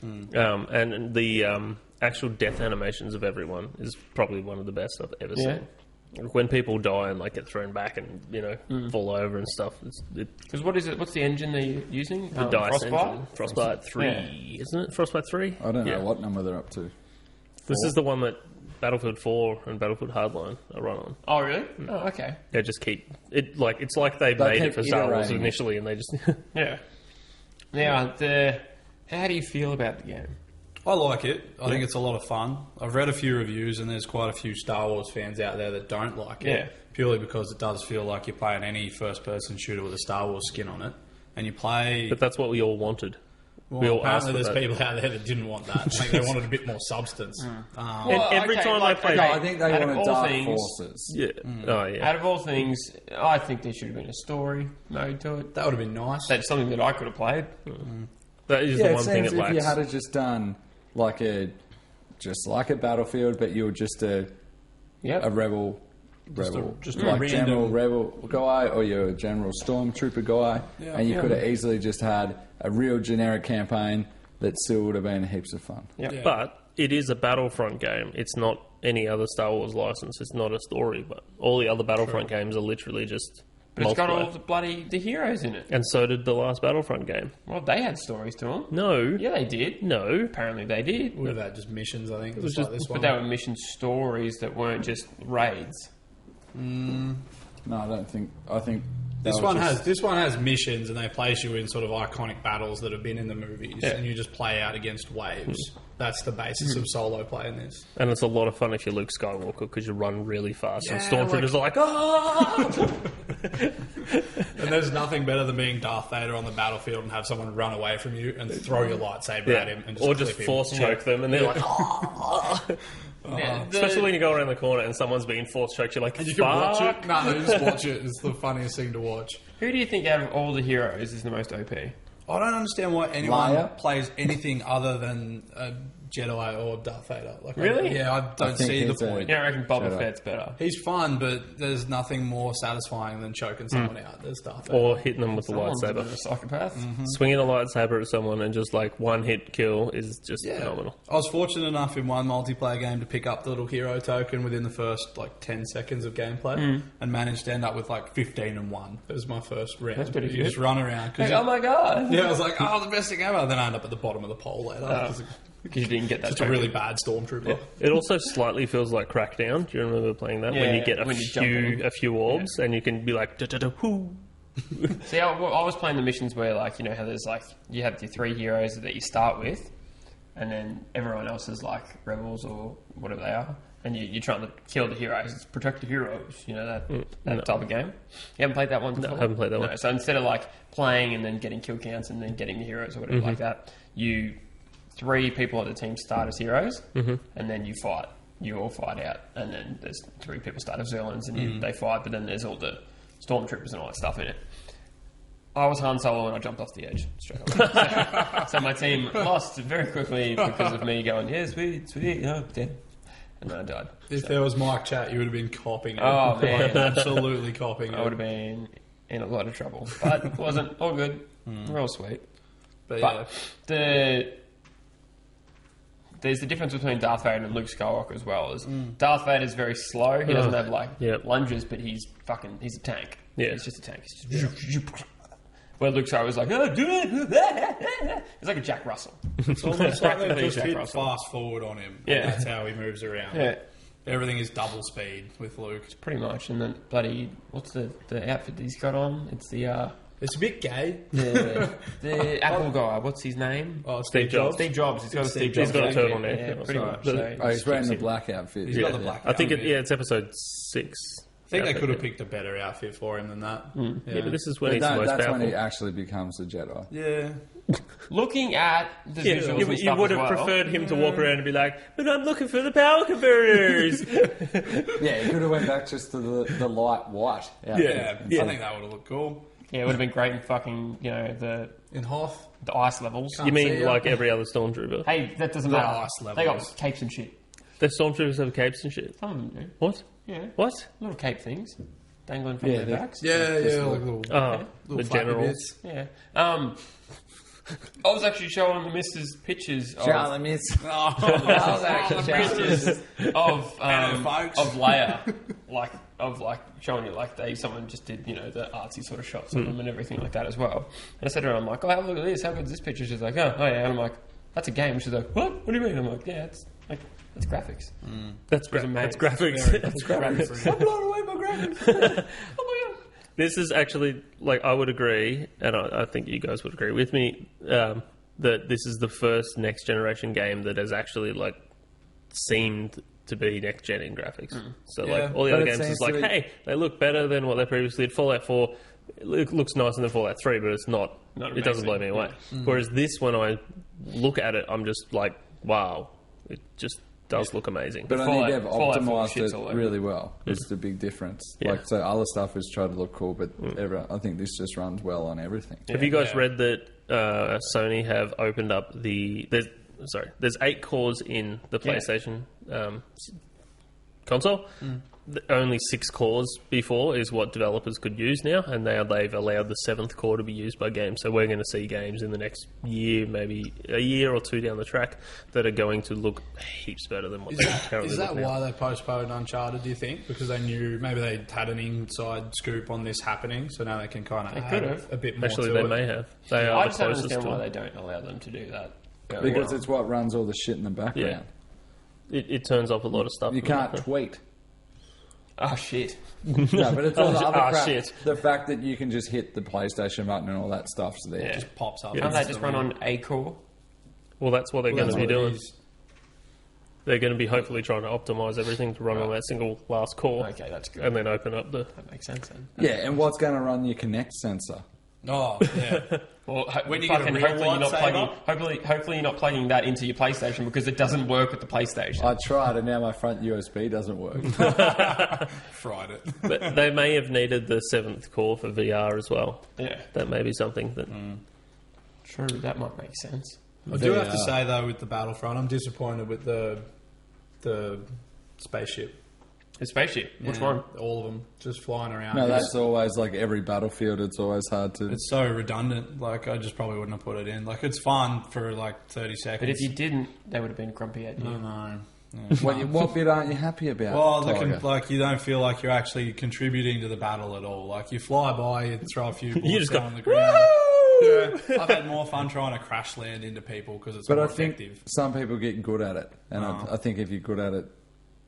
[SPEAKER 4] and the actual death animations of everyone is probably one of the best I've ever seen. Like when people die and like get thrown back and fall over and stuff.
[SPEAKER 3] Because what is it? What's the engine they're using?
[SPEAKER 4] The dice
[SPEAKER 3] Frostbite?
[SPEAKER 4] engine. Frostbite 3, isn't it? Frostbite 3?
[SPEAKER 2] I don't know what number they're up to.
[SPEAKER 4] This is the one that Battlefield 4 and Battlefield Hardline are run on.
[SPEAKER 3] Oh, really? Oh, okay.
[SPEAKER 4] They just keep it like it's like they made it for Star Wars initially, and they just
[SPEAKER 3] Yeah. Now, how do you feel about the game?
[SPEAKER 1] I like it. I think it's a lot of fun. I've read a few reviews, and there's quite a few Star Wars fans out there that don't like it.
[SPEAKER 3] Yeah.
[SPEAKER 1] Purely because it does feel like you're playing any first-person shooter with a Star Wars skin on it. And you play...
[SPEAKER 4] But that's what we all wanted.
[SPEAKER 1] Well,
[SPEAKER 4] we all
[SPEAKER 1] apparently
[SPEAKER 4] asked for
[SPEAKER 1] there's
[SPEAKER 4] that.
[SPEAKER 1] people out there that didn't want that. I think they wanted a bit more substance.
[SPEAKER 4] And every time I play...
[SPEAKER 2] No, I think they
[SPEAKER 3] out of
[SPEAKER 2] wanted
[SPEAKER 3] all
[SPEAKER 2] Dark
[SPEAKER 3] things-
[SPEAKER 2] Forces.
[SPEAKER 4] Yeah. Oh, yeah.
[SPEAKER 3] Out of all things, I think there should have been a story mode to it.
[SPEAKER 1] That would have been nice.
[SPEAKER 3] That's something that I could have played.
[SPEAKER 4] That is
[SPEAKER 2] Yeah,
[SPEAKER 4] the
[SPEAKER 2] it
[SPEAKER 4] one thing
[SPEAKER 2] seems
[SPEAKER 4] it
[SPEAKER 2] if you
[SPEAKER 4] lacks.
[SPEAKER 2] had just done like a Battlefield, but you were just a rebel,
[SPEAKER 1] just
[SPEAKER 2] like
[SPEAKER 1] a
[SPEAKER 2] general
[SPEAKER 1] random-
[SPEAKER 2] rebel guy, or you're a general stormtrooper guy, and you could have easily just had a real generic campaign that still would have been heaps of fun.
[SPEAKER 3] Yeah.
[SPEAKER 4] But it is a Battlefront game. It's not any other Star Wars license. It's not a story. But all the other Battlefront games are literally just
[SPEAKER 3] But it's got all
[SPEAKER 4] multiplayer.
[SPEAKER 3] the heroes in it.
[SPEAKER 4] And so did the last Battlefront game.
[SPEAKER 3] Well, they had stories to them.
[SPEAKER 4] No.
[SPEAKER 3] Yeah, they did.
[SPEAKER 4] No.
[SPEAKER 3] Apparently they did.
[SPEAKER 1] What about just missions, I think?
[SPEAKER 4] was
[SPEAKER 1] Just like
[SPEAKER 4] just-
[SPEAKER 1] this one.
[SPEAKER 3] But they were mission stories that weren't just raids.
[SPEAKER 2] No, I don't think. I think
[SPEAKER 1] This
[SPEAKER 2] that
[SPEAKER 1] one
[SPEAKER 2] was just-
[SPEAKER 1] has missions, and they place you in sort of iconic battles that have been in the movies,
[SPEAKER 3] Yeah.
[SPEAKER 1] and you just play out against waves. That's the basis of solo play in this.
[SPEAKER 4] And it's a lot of fun if you're Luke Skywalker because you run really fast and
[SPEAKER 1] Yeah,
[SPEAKER 4] Stormtroopers are like, ah!
[SPEAKER 1] And there's nothing better than being Darth Vader on the battlefield and have someone run away from you and throw your lightsaber at him, and just
[SPEAKER 4] Or just
[SPEAKER 1] clip him.
[SPEAKER 4] force choke them and they're like, ah!
[SPEAKER 3] Yeah,
[SPEAKER 4] Especially when you go around the corner and someone's being force choked, you're like,
[SPEAKER 1] You can watch
[SPEAKER 4] fuck.
[SPEAKER 1] it. No, just watch it. It's the funniest thing to watch.
[SPEAKER 3] Who do you think out of all the heroes is the most OP?
[SPEAKER 1] I don't understand why anyone
[SPEAKER 2] Leia?
[SPEAKER 1] plays anything other than a Jedi or Darth Vader. Like,
[SPEAKER 3] Really?
[SPEAKER 1] I don't
[SPEAKER 2] think
[SPEAKER 1] see the
[SPEAKER 2] he's a-
[SPEAKER 1] point.
[SPEAKER 3] Yeah, I reckon Boba
[SPEAKER 2] Jedi.
[SPEAKER 3] Fett's better.
[SPEAKER 1] He's fun, but there's nothing more satisfying than choking someone out. There's Darth Vader.
[SPEAKER 4] Or hitting them with the
[SPEAKER 3] Someone's a bit
[SPEAKER 4] lightsaber.
[SPEAKER 3] of a psychopath.
[SPEAKER 4] Swinging a lightsaber at someone and just like one hit kill is just phenomenal.
[SPEAKER 1] I was fortunate enough in one multiplayer game to pick up the little hero token within the first like 10 seconds of gameplay and managed to end up with like 15 and 1. It was my first round.
[SPEAKER 3] That's pretty
[SPEAKER 1] You
[SPEAKER 3] good.
[SPEAKER 1] just run around.
[SPEAKER 3] Like, oh my god!
[SPEAKER 1] Yeah, I was like, oh, the best thing ever. Then I end up at the bottom of the pole later.
[SPEAKER 3] Because you didn't get that.
[SPEAKER 1] Just a really bad stormtrooper.
[SPEAKER 4] It also slightly feels like Crackdown. Do you remember playing that? when
[SPEAKER 3] Yeah,
[SPEAKER 4] you get
[SPEAKER 3] when you jump in.
[SPEAKER 4] a few orbs and you can be like, da-da-da-hoo.
[SPEAKER 3] See, I was playing the missions where, like, you know how there's like you have your 3 heroes that you start with, and then everyone else is like rebels or whatever they are, and you're trying to kill the heroes, it's protect the heroes. You know that type of game. You haven't played that one before?
[SPEAKER 4] I haven't played that one.
[SPEAKER 3] So instead of like playing and then getting kill counts and then getting the heroes or whatever like that, 3 people at the team start as heroes, and then you fight. You all fight out, and then there's 3 people start as villains, and they fight. But then there's all the stormtroopers and all that stuff in it. I was Han Solo and I jumped off the edge straight away. So my team lost very quickly because of me going, yeah, sweet, oh, dead. And then I died.
[SPEAKER 1] If there was mic chat, you would have been copying it.
[SPEAKER 3] Oh, man.
[SPEAKER 1] Absolutely copying
[SPEAKER 3] I would
[SPEAKER 1] it.
[SPEAKER 3] have been in a lot of trouble. But it wasn't. All good. Real sweet.
[SPEAKER 1] But yeah.
[SPEAKER 3] But there's the difference between Darth Vader and Luke Skywalker as well. Is Darth Vader's very slow. He doesn't have like lunges, but he's a tank.
[SPEAKER 4] Yeah.
[SPEAKER 3] He's just a tank. He's just where Luke Skywalker was like, oh, do it. It's like a Jack Russell.
[SPEAKER 1] It's almost like they
[SPEAKER 3] Practically
[SPEAKER 1] just
[SPEAKER 3] Jack
[SPEAKER 1] hit
[SPEAKER 3] Russell.
[SPEAKER 1] fast forward on him.
[SPEAKER 3] Yeah.
[SPEAKER 1] That's how he moves around.
[SPEAKER 3] Yeah,
[SPEAKER 1] Everything is double speed with Luke.
[SPEAKER 3] pretty much. And then bloody, what's the outfit that he's got on? It's the
[SPEAKER 1] It's a bit gay.
[SPEAKER 3] the Apple guy. What's his name?
[SPEAKER 1] Oh,
[SPEAKER 4] Steve Jobs.
[SPEAKER 3] Steve Jobs. He's got a Steve
[SPEAKER 4] He's
[SPEAKER 3] Jobs.
[SPEAKER 4] got a
[SPEAKER 3] jacket.
[SPEAKER 4] turtleneck.
[SPEAKER 3] Yeah,
[SPEAKER 4] Yeah,
[SPEAKER 3] pretty
[SPEAKER 4] sorry.
[SPEAKER 3] much.
[SPEAKER 4] But-
[SPEAKER 3] So
[SPEAKER 2] Oh, he's wearing the
[SPEAKER 3] keeps
[SPEAKER 2] black outfit.
[SPEAKER 1] He's got the black
[SPEAKER 4] I think
[SPEAKER 1] outfit.
[SPEAKER 4] it's episode 6.
[SPEAKER 1] I think they could have picked a better outfit for him than that.
[SPEAKER 4] Yeah, but this is when
[SPEAKER 2] But
[SPEAKER 4] he's the most
[SPEAKER 2] that's
[SPEAKER 4] powerful.
[SPEAKER 2] when he actually becomes a Jedi.
[SPEAKER 1] Yeah.
[SPEAKER 3] Looking at the
[SPEAKER 4] Yeah,
[SPEAKER 3] visuals
[SPEAKER 4] you
[SPEAKER 3] and stuff
[SPEAKER 4] would
[SPEAKER 3] as
[SPEAKER 4] have
[SPEAKER 3] well.
[SPEAKER 4] preferred him to walk around and be like, but I'm looking for the power converters.
[SPEAKER 2] Yeah, he could have went back just to the light white.
[SPEAKER 1] Yeah.
[SPEAKER 4] Yeah.
[SPEAKER 1] I think that would have looked cool.
[SPEAKER 3] Yeah, it would have been great in fucking, you know,
[SPEAKER 1] In Hoth,
[SPEAKER 3] the ice levels.
[SPEAKER 4] You mean
[SPEAKER 1] see ya.
[SPEAKER 4] like every other stormtrooper?
[SPEAKER 3] Hey, that doesn't
[SPEAKER 1] The
[SPEAKER 3] matter.
[SPEAKER 1] ice
[SPEAKER 3] They got
[SPEAKER 1] levels.
[SPEAKER 3] capes and shit.
[SPEAKER 4] The stormtroopers have capes and shit.
[SPEAKER 3] Some of them do.
[SPEAKER 4] What?
[SPEAKER 3] Yeah.
[SPEAKER 4] What?
[SPEAKER 3] Little cape things. Dangling from
[SPEAKER 2] Yeah,
[SPEAKER 3] their
[SPEAKER 2] they're-
[SPEAKER 3] backs.
[SPEAKER 1] yeah, like little,
[SPEAKER 4] Oh,
[SPEAKER 1] little
[SPEAKER 4] the
[SPEAKER 1] flappy
[SPEAKER 4] general.
[SPEAKER 1] bits.
[SPEAKER 3] Yeah. I was actually showing the missus pictures of...
[SPEAKER 2] Charlie Miss.
[SPEAKER 3] I was actually showing pictures of
[SPEAKER 1] folks.
[SPEAKER 3] Leia, like showing you like someone just did, you know, the artsy sort of shots of them and everything like that as well. And I said to her, I'm like, oh, have a look at this. How good is this picture? She's like, oh yeah. And I'm like, that's a game. She's like, what? What do you mean? I'm like, yeah, that's graphics.
[SPEAKER 4] That's
[SPEAKER 3] amazing.
[SPEAKER 4] that's graphics.
[SPEAKER 3] That's graphics. I'm blown away by graphics. Oh my god.
[SPEAKER 4] This is actually, like, I would agree, and I think you guys would agree with me. that this is the first next generation game that has actually like seemed to be next gen in graphics. So like all the other games is like, hey, they look better than what they previously did. Fallout 4 it looks nicer than Fallout 3, but it's not it doesn't blow me away. Whereas this, when I look at it, I'm just like, wow, it just does look amazing.
[SPEAKER 2] But I think they've optimised it really well. It's the big difference.
[SPEAKER 4] Yeah.
[SPEAKER 2] Like, so other stuff is trying to look cool, but I think this just runs well on everything.
[SPEAKER 4] Have you guys read that Sony have opened up there's 8 cores in the PlayStation console. Only 6 cores before is what developers could use now, and now they've allowed the 7th core to be used by games. So we're going to see games in the next year, maybe a year or two down the track, that are going to look heaps better than what they currently
[SPEAKER 1] Is that
[SPEAKER 4] look
[SPEAKER 1] why
[SPEAKER 4] now.
[SPEAKER 1] they postponed Uncharted, do you think? Because they knew maybe they had an inside scoop on this happening, so now they can kind of add a bit more
[SPEAKER 4] Actually,
[SPEAKER 1] to
[SPEAKER 4] they
[SPEAKER 1] it.
[SPEAKER 4] may have. They are
[SPEAKER 3] I
[SPEAKER 4] the
[SPEAKER 3] just don't
[SPEAKER 4] closest
[SPEAKER 3] understand
[SPEAKER 4] to
[SPEAKER 3] why
[SPEAKER 4] it.
[SPEAKER 3] they don't allow them to do that.
[SPEAKER 2] Because it's what runs all the shit in the background.
[SPEAKER 4] It turns off a lot of stuff.
[SPEAKER 2] You can't tweet.
[SPEAKER 3] Oh, shit.
[SPEAKER 2] No, but it's all the other crap.
[SPEAKER 4] Shit.
[SPEAKER 2] The fact that you can just hit the PlayStation button and all that stuff's there.
[SPEAKER 3] Yeah.
[SPEAKER 1] Just pops up.
[SPEAKER 3] Can't they just run on a core?
[SPEAKER 4] Well, that's what they're going to be doing.
[SPEAKER 1] Is.
[SPEAKER 4] They're going to be hopefully trying to optimize everything to run on that single last core.
[SPEAKER 3] Okay, that's good.
[SPEAKER 4] And then open up the...
[SPEAKER 3] That makes sense then.
[SPEAKER 2] Yeah, and what's going to run your Kinect sensor?
[SPEAKER 1] Oh, yeah.
[SPEAKER 3] Well,
[SPEAKER 1] When you get a
[SPEAKER 3] fucking
[SPEAKER 1] real
[SPEAKER 3] hopefully you're not
[SPEAKER 1] lightsaber?
[SPEAKER 3] plugging. Hopefully you're not plugging that into your PlayStation because it doesn't work with the PlayStation.
[SPEAKER 2] I tried, and now my front USB doesn't work.
[SPEAKER 1] Fried it.
[SPEAKER 4] But they may have needed the 7th core for VR as well.
[SPEAKER 3] Yeah,
[SPEAKER 4] That may be something that...
[SPEAKER 3] true. That might make sense.
[SPEAKER 1] I do have to say, though, with the Battlefront, I'm disappointed with the spaceship.
[SPEAKER 3] The spaceship. Which
[SPEAKER 1] Yeah,
[SPEAKER 3] one?
[SPEAKER 1] All of them. Just flying around.
[SPEAKER 2] No, that's always like every Battlefield. It's always hard to.
[SPEAKER 1] It's so redundant. Like, I just probably wouldn't have put it in. Like, it's fun for like 30 seconds.
[SPEAKER 3] But if you didn't, they would have been grumpy at you.
[SPEAKER 1] No. Yeah.
[SPEAKER 2] What bit aren't you happy about?
[SPEAKER 1] Well,
[SPEAKER 2] Tiger?
[SPEAKER 1] like you don't feel like you're actually contributing to the battle at all. Like you fly by, you throw a few bullets
[SPEAKER 4] just
[SPEAKER 1] down
[SPEAKER 4] go,
[SPEAKER 1] on the ground. Yeah, I've had more fun trying to crash land into people because it's
[SPEAKER 2] But
[SPEAKER 1] more
[SPEAKER 2] I think
[SPEAKER 1] effective.
[SPEAKER 2] some people get good at it, and I think if you're good at it,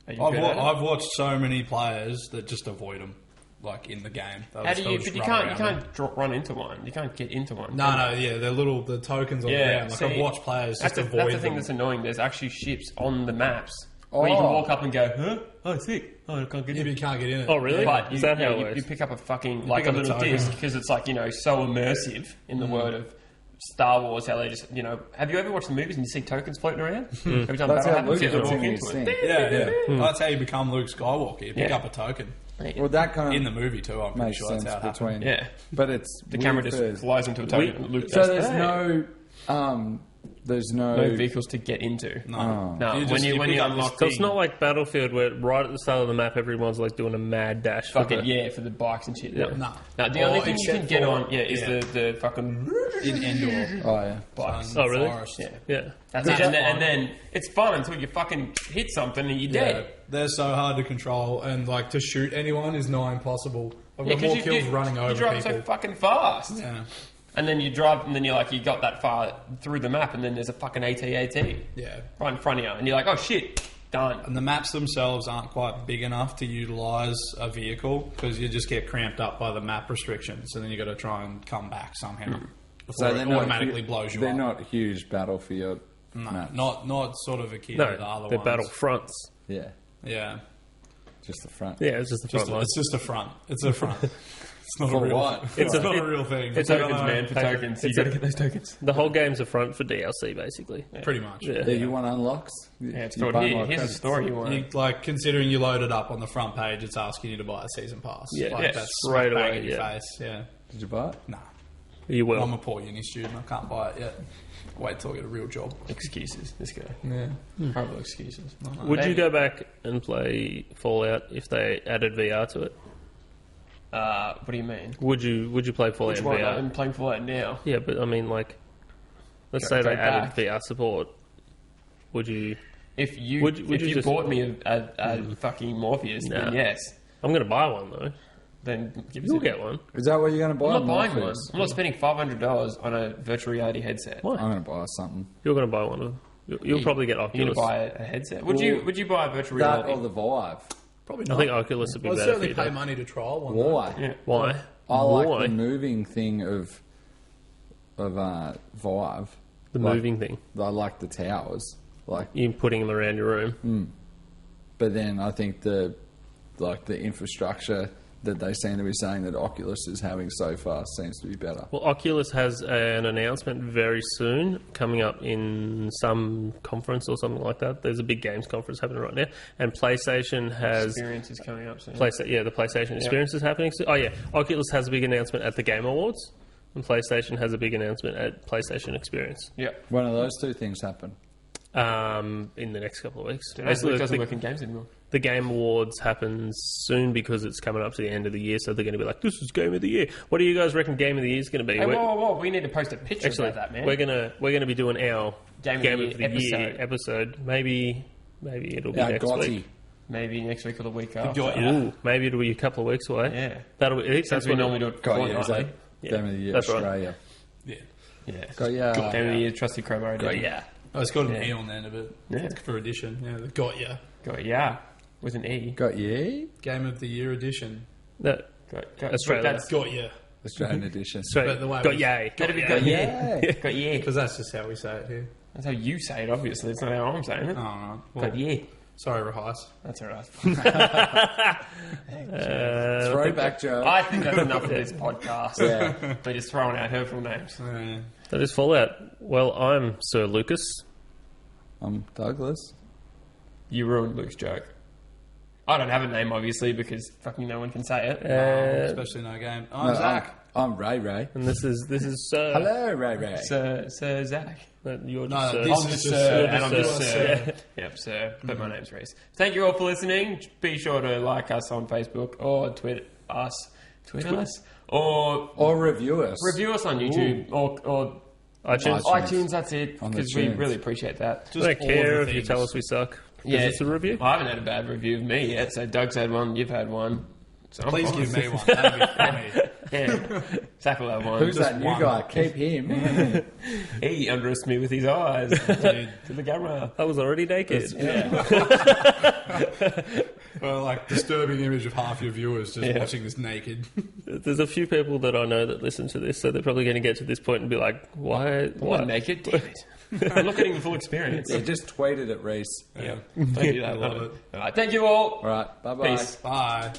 [SPEAKER 3] Are you good at it?
[SPEAKER 1] I've watched so many players that just avoid them, like in the game.
[SPEAKER 3] How do you? But you can't run into one. You can't get into one.
[SPEAKER 1] No, yeah, they're the tokens on the ground. Like
[SPEAKER 3] see,
[SPEAKER 1] I've watched players just
[SPEAKER 3] that's
[SPEAKER 1] avoid
[SPEAKER 3] the thing
[SPEAKER 1] them.
[SPEAKER 3] that's annoying. There's actually ships on the maps where you can walk up and go, huh? Oh, sick. Oh, I can't get
[SPEAKER 1] Yeah,
[SPEAKER 3] in.
[SPEAKER 1] but you can't get in it.
[SPEAKER 4] Oh, really?
[SPEAKER 3] But
[SPEAKER 4] Is that how it
[SPEAKER 3] you
[SPEAKER 4] works?
[SPEAKER 3] pick up a fucking
[SPEAKER 1] pick
[SPEAKER 3] like a
[SPEAKER 1] up a
[SPEAKER 3] little
[SPEAKER 1] token.
[SPEAKER 3] disc because it's like so immersive in the word of Star Wars. How they just have you ever watched the movies and you see tokens floating around? Every time
[SPEAKER 2] that's
[SPEAKER 3] battle
[SPEAKER 2] how
[SPEAKER 3] happens,
[SPEAKER 2] Luke
[SPEAKER 3] you have
[SPEAKER 2] gets
[SPEAKER 3] to
[SPEAKER 2] in
[SPEAKER 3] walk
[SPEAKER 2] his
[SPEAKER 3] into
[SPEAKER 2] thing.
[SPEAKER 3] it.
[SPEAKER 1] Yeah. That's how you become Luke Skywalker. You pick
[SPEAKER 3] Yeah.
[SPEAKER 1] up a token
[SPEAKER 2] Well, that kind of
[SPEAKER 1] in the movie too. I'm pretty
[SPEAKER 2] makes
[SPEAKER 1] sure
[SPEAKER 2] sense
[SPEAKER 1] that's how it happened.
[SPEAKER 2] between.
[SPEAKER 3] Yeah,
[SPEAKER 2] But it's
[SPEAKER 3] the camera
[SPEAKER 2] weird
[SPEAKER 3] just
[SPEAKER 2] first.
[SPEAKER 3] flies into a token. and Luke
[SPEAKER 2] So
[SPEAKER 3] goes,
[SPEAKER 2] there's
[SPEAKER 3] "Hey."
[SPEAKER 2] no
[SPEAKER 3] vehicles to get into.
[SPEAKER 1] No,
[SPEAKER 3] No,
[SPEAKER 1] You
[SPEAKER 3] when
[SPEAKER 1] just-
[SPEAKER 3] you
[SPEAKER 1] pick up
[SPEAKER 3] unlock
[SPEAKER 1] this
[SPEAKER 4] So it's not like Battlefield where right at the start of the map everyone's like doing a mad dash. for
[SPEAKER 3] fucking
[SPEAKER 4] the-
[SPEAKER 3] for the bikes and shit. No,
[SPEAKER 1] No.
[SPEAKER 3] the only
[SPEAKER 1] Or
[SPEAKER 3] thing you can
[SPEAKER 1] except
[SPEAKER 3] get
[SPEAKER 1] for-
[SPEAKER 3] on is
[SPEAKER 1] yeah.
[SPEAKER 3] the fucking
[SPEAKER 1] in Endor.
[SPEAKER 2] Oh yeah.
[SPEAKER 3] bikes.
[SPEAKER 4] Oh, really?
[SPEAKER 1] Forest.
[SPEAKER 3] Yeah.
[SPEAKER 4] Yeah.
[SPEAKER 3] That's
[SPEAKER 1] That's
[SPEAKER 3] it. And
[SPEAKER 1] fun.
[SPEAKER 3] then it's fun until you fucking hit something and you're
[SPEAKER 1] Yeah,
[SPEAKER 3] dead.
[SPEAKER 1] they're so hard to control, and like to shoot anyone is nigh impossible. I've got
[SPEAKER 3] 'cause
[SPEAKER 1] more
[SPEAKER 3] you-
[SPEAKER 1] kills
[SPEAKER 3] you-
[SPEAKER 1] running over
[SPEAKER 3] You drive
[SPEAKER 1] people.
[SPEAKER 3] so fucking fast.
[SPEAKER 1] Yeah,
[SPEAKER 3] And then you drive, and then you're like, you got that far through the map, and then there's a fucking AT-AT
[SPEAKER 1] yeah.
[SPEAKER 3] right in front of you, and you're like, oh shit, done.
[SPEAKER 1] And the maps themselves aren't quite big enough to utilise a vehicle because you just get cramped up by the map restrictions, and then you got to try and come back somehow.
[SPEAKER 2] So
[SPEAKER 1] Before it automatically blows you
[SPEAKER 2] They're
[SPEAKER 1] up.
[SPEAKER 2] not huge Battlefield
[SPEAKER 1] No,
[SPEAKER 2] maps.
[SPEAKER 1] not sort of akin
[SPEAKER 4] No,
[SPEAKER 1] to the other
[SPEAKER 4] they're
[SPEAKER 1] ones.
[SPEAKER 4] battle fronts.
[SPEAKER 2] Yeah,
[SPEAKER 1] Yeah,
[SPEAKER 2] just the front.
[SPEAKER 4] Yeah, it's just the front line.
[SPEAKER 1] it's just a front. It's a front. It's not
[SPEAKER 2] For
[SPEAKER 1] a real.
[SPEAKER 2] what?
[SPEAKER 1] It's
[SPEAKER 4] a-
[SPEAKER 1] not a real thing.
[SPEAKER 3] For tokens, man, for tokens. You
[SPEAKER 4] It's
[SPEAKER 3] gotta
[SPEAKER 4] a-
[SPEAKER 3] get those tokens.
[SPEAKER 4] The whole game's a front for DLC, basically.
[SPEAKER 1] Pretty much.
[SPEAKER 4] Yeah.
[SPEAKER 2] Yeah, you want unlocks?
[SPEAKER 3] Yeah, it's
[SPEAKER 2] You
[SPEAKER 3] thought,
[SPEAKER 2] buy
[SPEAKER 3] here,
[SPEAKER 2] more
[SPEAKER 3] here's a
[SPEAKER 2] credits.
[SPEAKER 3] story you want.
[SPEAKER 1] You, like considering you load it up on the front page, it's asking you to buy a season pass.
[SPEAKER 4] Yeah.
[SPEAKER 1] like,
[SPEAKER 3] Yeah,
[SPEAKER 1] that's
[SPEAKER 4] straight
[SPEAKER 1] smack bang
[SPEAKER 4] away,
[SPEAKER 1] in your
[SPEAKER 4] yeah.
[SPEAKER 1] face. Yeah,
[SPEAKER 2] Did you buy it?
[SPEAKER 1] nah.
[SPEAKER 4] You will.
[SPEAKER 1] I'm a poor uni student. I can't buy it yet. Wait till I get a real job.
[SPEAKER 3] Excuses, this guy.
[SPEAKER 1] Yeah.
[SPEAKER 3] Horrible excuses.
[SPEAKER 4] Would you go back and play Fallout if they added VR to it?
[SPEAKER 3] What do you mean?
[SPEAKER 4] Would you play Fallout
[SPEAKER 3] Which
[SPEAKER 4] in
[SPEAKER 3] one?
[SPEAKER 4] VR?
[SPEAKER 3] I'm playing Fallout now.
[SPEAKER 4] Yeah, but I mean, like, let's
[SPEAKER 3] Go
[SPEAKER 4] say they added
[SPEAKER 3] back.
[SPEAKER 4] VR support. Would you?
[SPEAKER 3] If you
[SPEAKER 4] Would
[SPEAKER 3] if
[SPEAKER 4] you
[SPEAKER 3] you
[SPEAKER 4] just-
[SPEAKER 3] bought me a fucking Morpheus,
[SPEAKER 4] Nah.
[SPEAKER 3] then yes.
[SPEAKER 4] I'm going to buy one though.
[SPEAKER 3] Then give us
[SPEAKER 4] You'll
[SPEAKER 3] a
[SPEAKER 4] get one.
[SPEAKER 2] Is that what you're going to buy?
[SPEAKER 3] I'm not buying one.
[SPEAKER 2] Morpheus?
[SPEAKER 3] I'm not spending $500 on a virtual reality headset.
[SPEAKER 4] Why?
[SPEAKER 2] I'm going to buy something.
[SPEAKER 4] You're going to buy one of them. You'll probably get
[SPEAKER 3] You're going
[SPEAKER 4] Oculus.
[SPEAKER 3] to buy a headset. Would you buy a virtual
[SPEAKER 2] That
[SPEAKER 3] reality?
[SPEAKER 2] or the Vive.
[SPEAKER 1] Probably
[SPEAKER 4] I
[SPEAKER 1] not.
[SPEAKER 4] think Oculus would be
[SPEAKER 1] I'd
[SPEAKER 4] better for
[SPEAKER 1] certainly
[SPEAKER 4] you.
[SPEAKER 1] pay
[SPEAKER 4] though.
[SPEAKER 1] money to trial one. though.
[SPEAKER 2] Why?
[SPEAKER 3] Yeah.
[SPEAKER 4] Why?
[SPEAKER 2] I like
[SPEAKER 4] Why?
[SPEAKER 2] the moving thing of Vive.
[SPEAKER 4] The The moving thing.
[SPEAKER 2] I like the towers. Like,
[SPEAKER 4] You putting them around your room.
[SPEAKER 2] but then I think the infrastructure that they seem to be saying that Oculus is having so far seems to be better.
[SPEAKER 4] Well, Oculus has an announcement very soon coming up in some conference or something like that. There's a big games conference happening right now, and PlayStation has
[SPEAKER 3] Experience is coming up soon.
[SPEAKER 4] the PlayStation Experience is happening soon. Oh yeah, Oculus has a big announcement at the Game Awards, and PlayStation has a big announcement at PlayStation Experience
[SPEAKER 3] Yeah.
[SPEAKER 2] When do those two things happen?
[SPEAKER 4] in the next couple of weeks.
[SPEAKER 3] It
[SPEAKER 4] Basically,
[SPEAKER 3] doesn't work in games anymore.
[SPEAKER 4] the Game Awards happens soon because it's coming up to the end of the year, so they're going to be like, "This is Game of the Year." What do you guys reckon Game of the Year is going to be?
[SPEAKER 3] Hey, whoa. We need to post a picture
[SPEAKER 4] Actually,
[SPEAKER 3] of that, man.
[SPEAKER 4] we're gonna be doing our
[SPEAKER 3] Game of the Year
[SPEAKER 4] episode. Maybe it'll be next
[SPEAKER 2] Gotti.
[SPEAKER 4] week.
[SPEAKER 3] Maybe next week or the week after.
[SPEAKER 4] Ooh, maybe it'll be a couple of weeks away.
[SPEAKER 3] Yeah.
[SPEAKER 4] That'll be.
[SPEAKER 3] Since we normally do it
[SPEAKER 2] Gotti, is that
[SPEAKER 3] fortnightly.
[SPEAKER 2] Game of the Year
[SPEAKER 4] That's right.
[SPEAKER 2] Australia?
[SPEAKER 1] Yeah.
[SPEAKER 3] Yeah.
[SPEAKER 2] Gotti.
[SPEAKER 3] Game of the Year, Trusty Crowbar.
[SPEAKER 4] Yeah.
[SPEAKER 1] Oh, it's got an E on the end of it.
[SPEAKER 3] Yeah.
[SPEAKER 1] For edition. Yeah, the Got Ya.
[SPEAKER 3] Got yeah. With an E.
[SPEAKER 1] Game of the Year edition.
[SPEAKER 4] No,
[SPEAKER 3] Got
[SPEAKER 4] Australia.
[SPEAKER 3] That's
[SPEAKER 1] Got Ya.
[SPEAKER 2] Australian edition.
[SPEAKER 4] straight.
[SPEAKER 1] But the way
[SPEAKER 4] Got
[SPEAKER 1] we-
[SPEAKER 4] yay.
[SPEAKER 3] That'd be got yeah.
[SPEAKER 2] Yeah.
[SPEAKER 3] Got yeah.
[SPEAKER 1] Because that's just how we say it here.
[SPEAKER 3] That's how you say it, obviously. It's not how I'm saying it.
[SPEAKER 1] Oh, right. Well,
[SPEAKER 3] Got yeah.
[SPEAKER 1] sorry, Rhys.
[SPEAKER 3] That's alright.
[SPEAKER 2] Throwback joke.
[SPEAKER 3] I think that's enough of this podcast.
[SPEAKER 2] Yeah.
[SPEAKER 3] They're just throwing out hurtful names.
[SPEAKER 4] That is Fallout. Well, I'm Sir Lucas.
[SPEAKER 2] I'm Douglas.
[SPEAKER 3] You ruined Luke's joke. I don't have a name, obviously, because fucking no one can say it.
[SPEAKER 1] Especially no game.
[SPEAKER 2] No,
[SPEAKER 1] I'm Zach.
[SPEAKER 2] I'm Ray.
[SPEAKER 4] And this is Sir.
[SPEAKER 2] Hello, Ray.
[SPEAKER 3] Sir Zach.
[SPEAKER 4] You're just
[SPEAKER 1] No,
[SPEAKER 4] Sir.
[SPEAKER 1] this
[SPEAKER 3] I'm
[SPEAKER 1] is
[SPEAKER 3] just
[SPEAKER 1] just
[SPEAKER 3] Sir,
[SPEAKER 1] Sir.
[SPEAKER 3] and I'm just
[SPEAKER 1] Sir.
[SPEAKER 3] Sir. Yep, Sir. But my name's Rhys. Thank you all for listening. Be sure to like us on Facebook or Twitter us, or
[SPEAKER 2] review us.
[SPEAKER 3] review us on YouTube or
[SPEAKER 4] iTunes.
[SPEAKER 3] iTunes. That's it,
[SPEAKER 2] On the
[SPEAKER 3] because we
[SPEAKER 2] tunes.
[SPEAKER 3] really appreciate that.
[SPEAKER 4] I don't care
[SPEAKER 1] all
[SPEAKER 4] if
[SPEAKER 1] the
[SPEAKER 4] you
[SPEAKER 1] things.
[SPEAKER 4] tell us we suck. Because it's a review.
[SPEAKER 3] I haven't had a bad review of me yet. So Doug's had one, you've had one. So I'm
[SPEAKER 1] Please
[SPEAKER 3] fine.
[SPEAKER 1] give me one. That'd be funny.
[SPEAKER 3] Yeah, Zach will have one.
[SPEAKER 2] Who's that new
[SPEAKER 1] one.
[SPEAKER 2] guy? Keep him.
[SPEAKER 3] He underestimated me with his eyes to the camera.
[SPEAKER 4] I was already naked.
[SPEAKER 1] Well, like disturbing image of half your viewers just watching this naked.
[SPEAKER 4] There's a few people that I know that listen to this, so they're probably going to get to this point and be like, "Why?
[SPEAKER 3] I'm not naked. Damn it. I'm not getting the full experience.
[SPEAKER 2] Yeah, just tweeted at Rhys.
[SPEAKER 3] Yeah. Don't do that. Love it. All right. Thank you all.
[SPEAKER 2] All right. Bye-bye.
[SPEAKER 3] Peace.
[SPEAKER 1] Bye.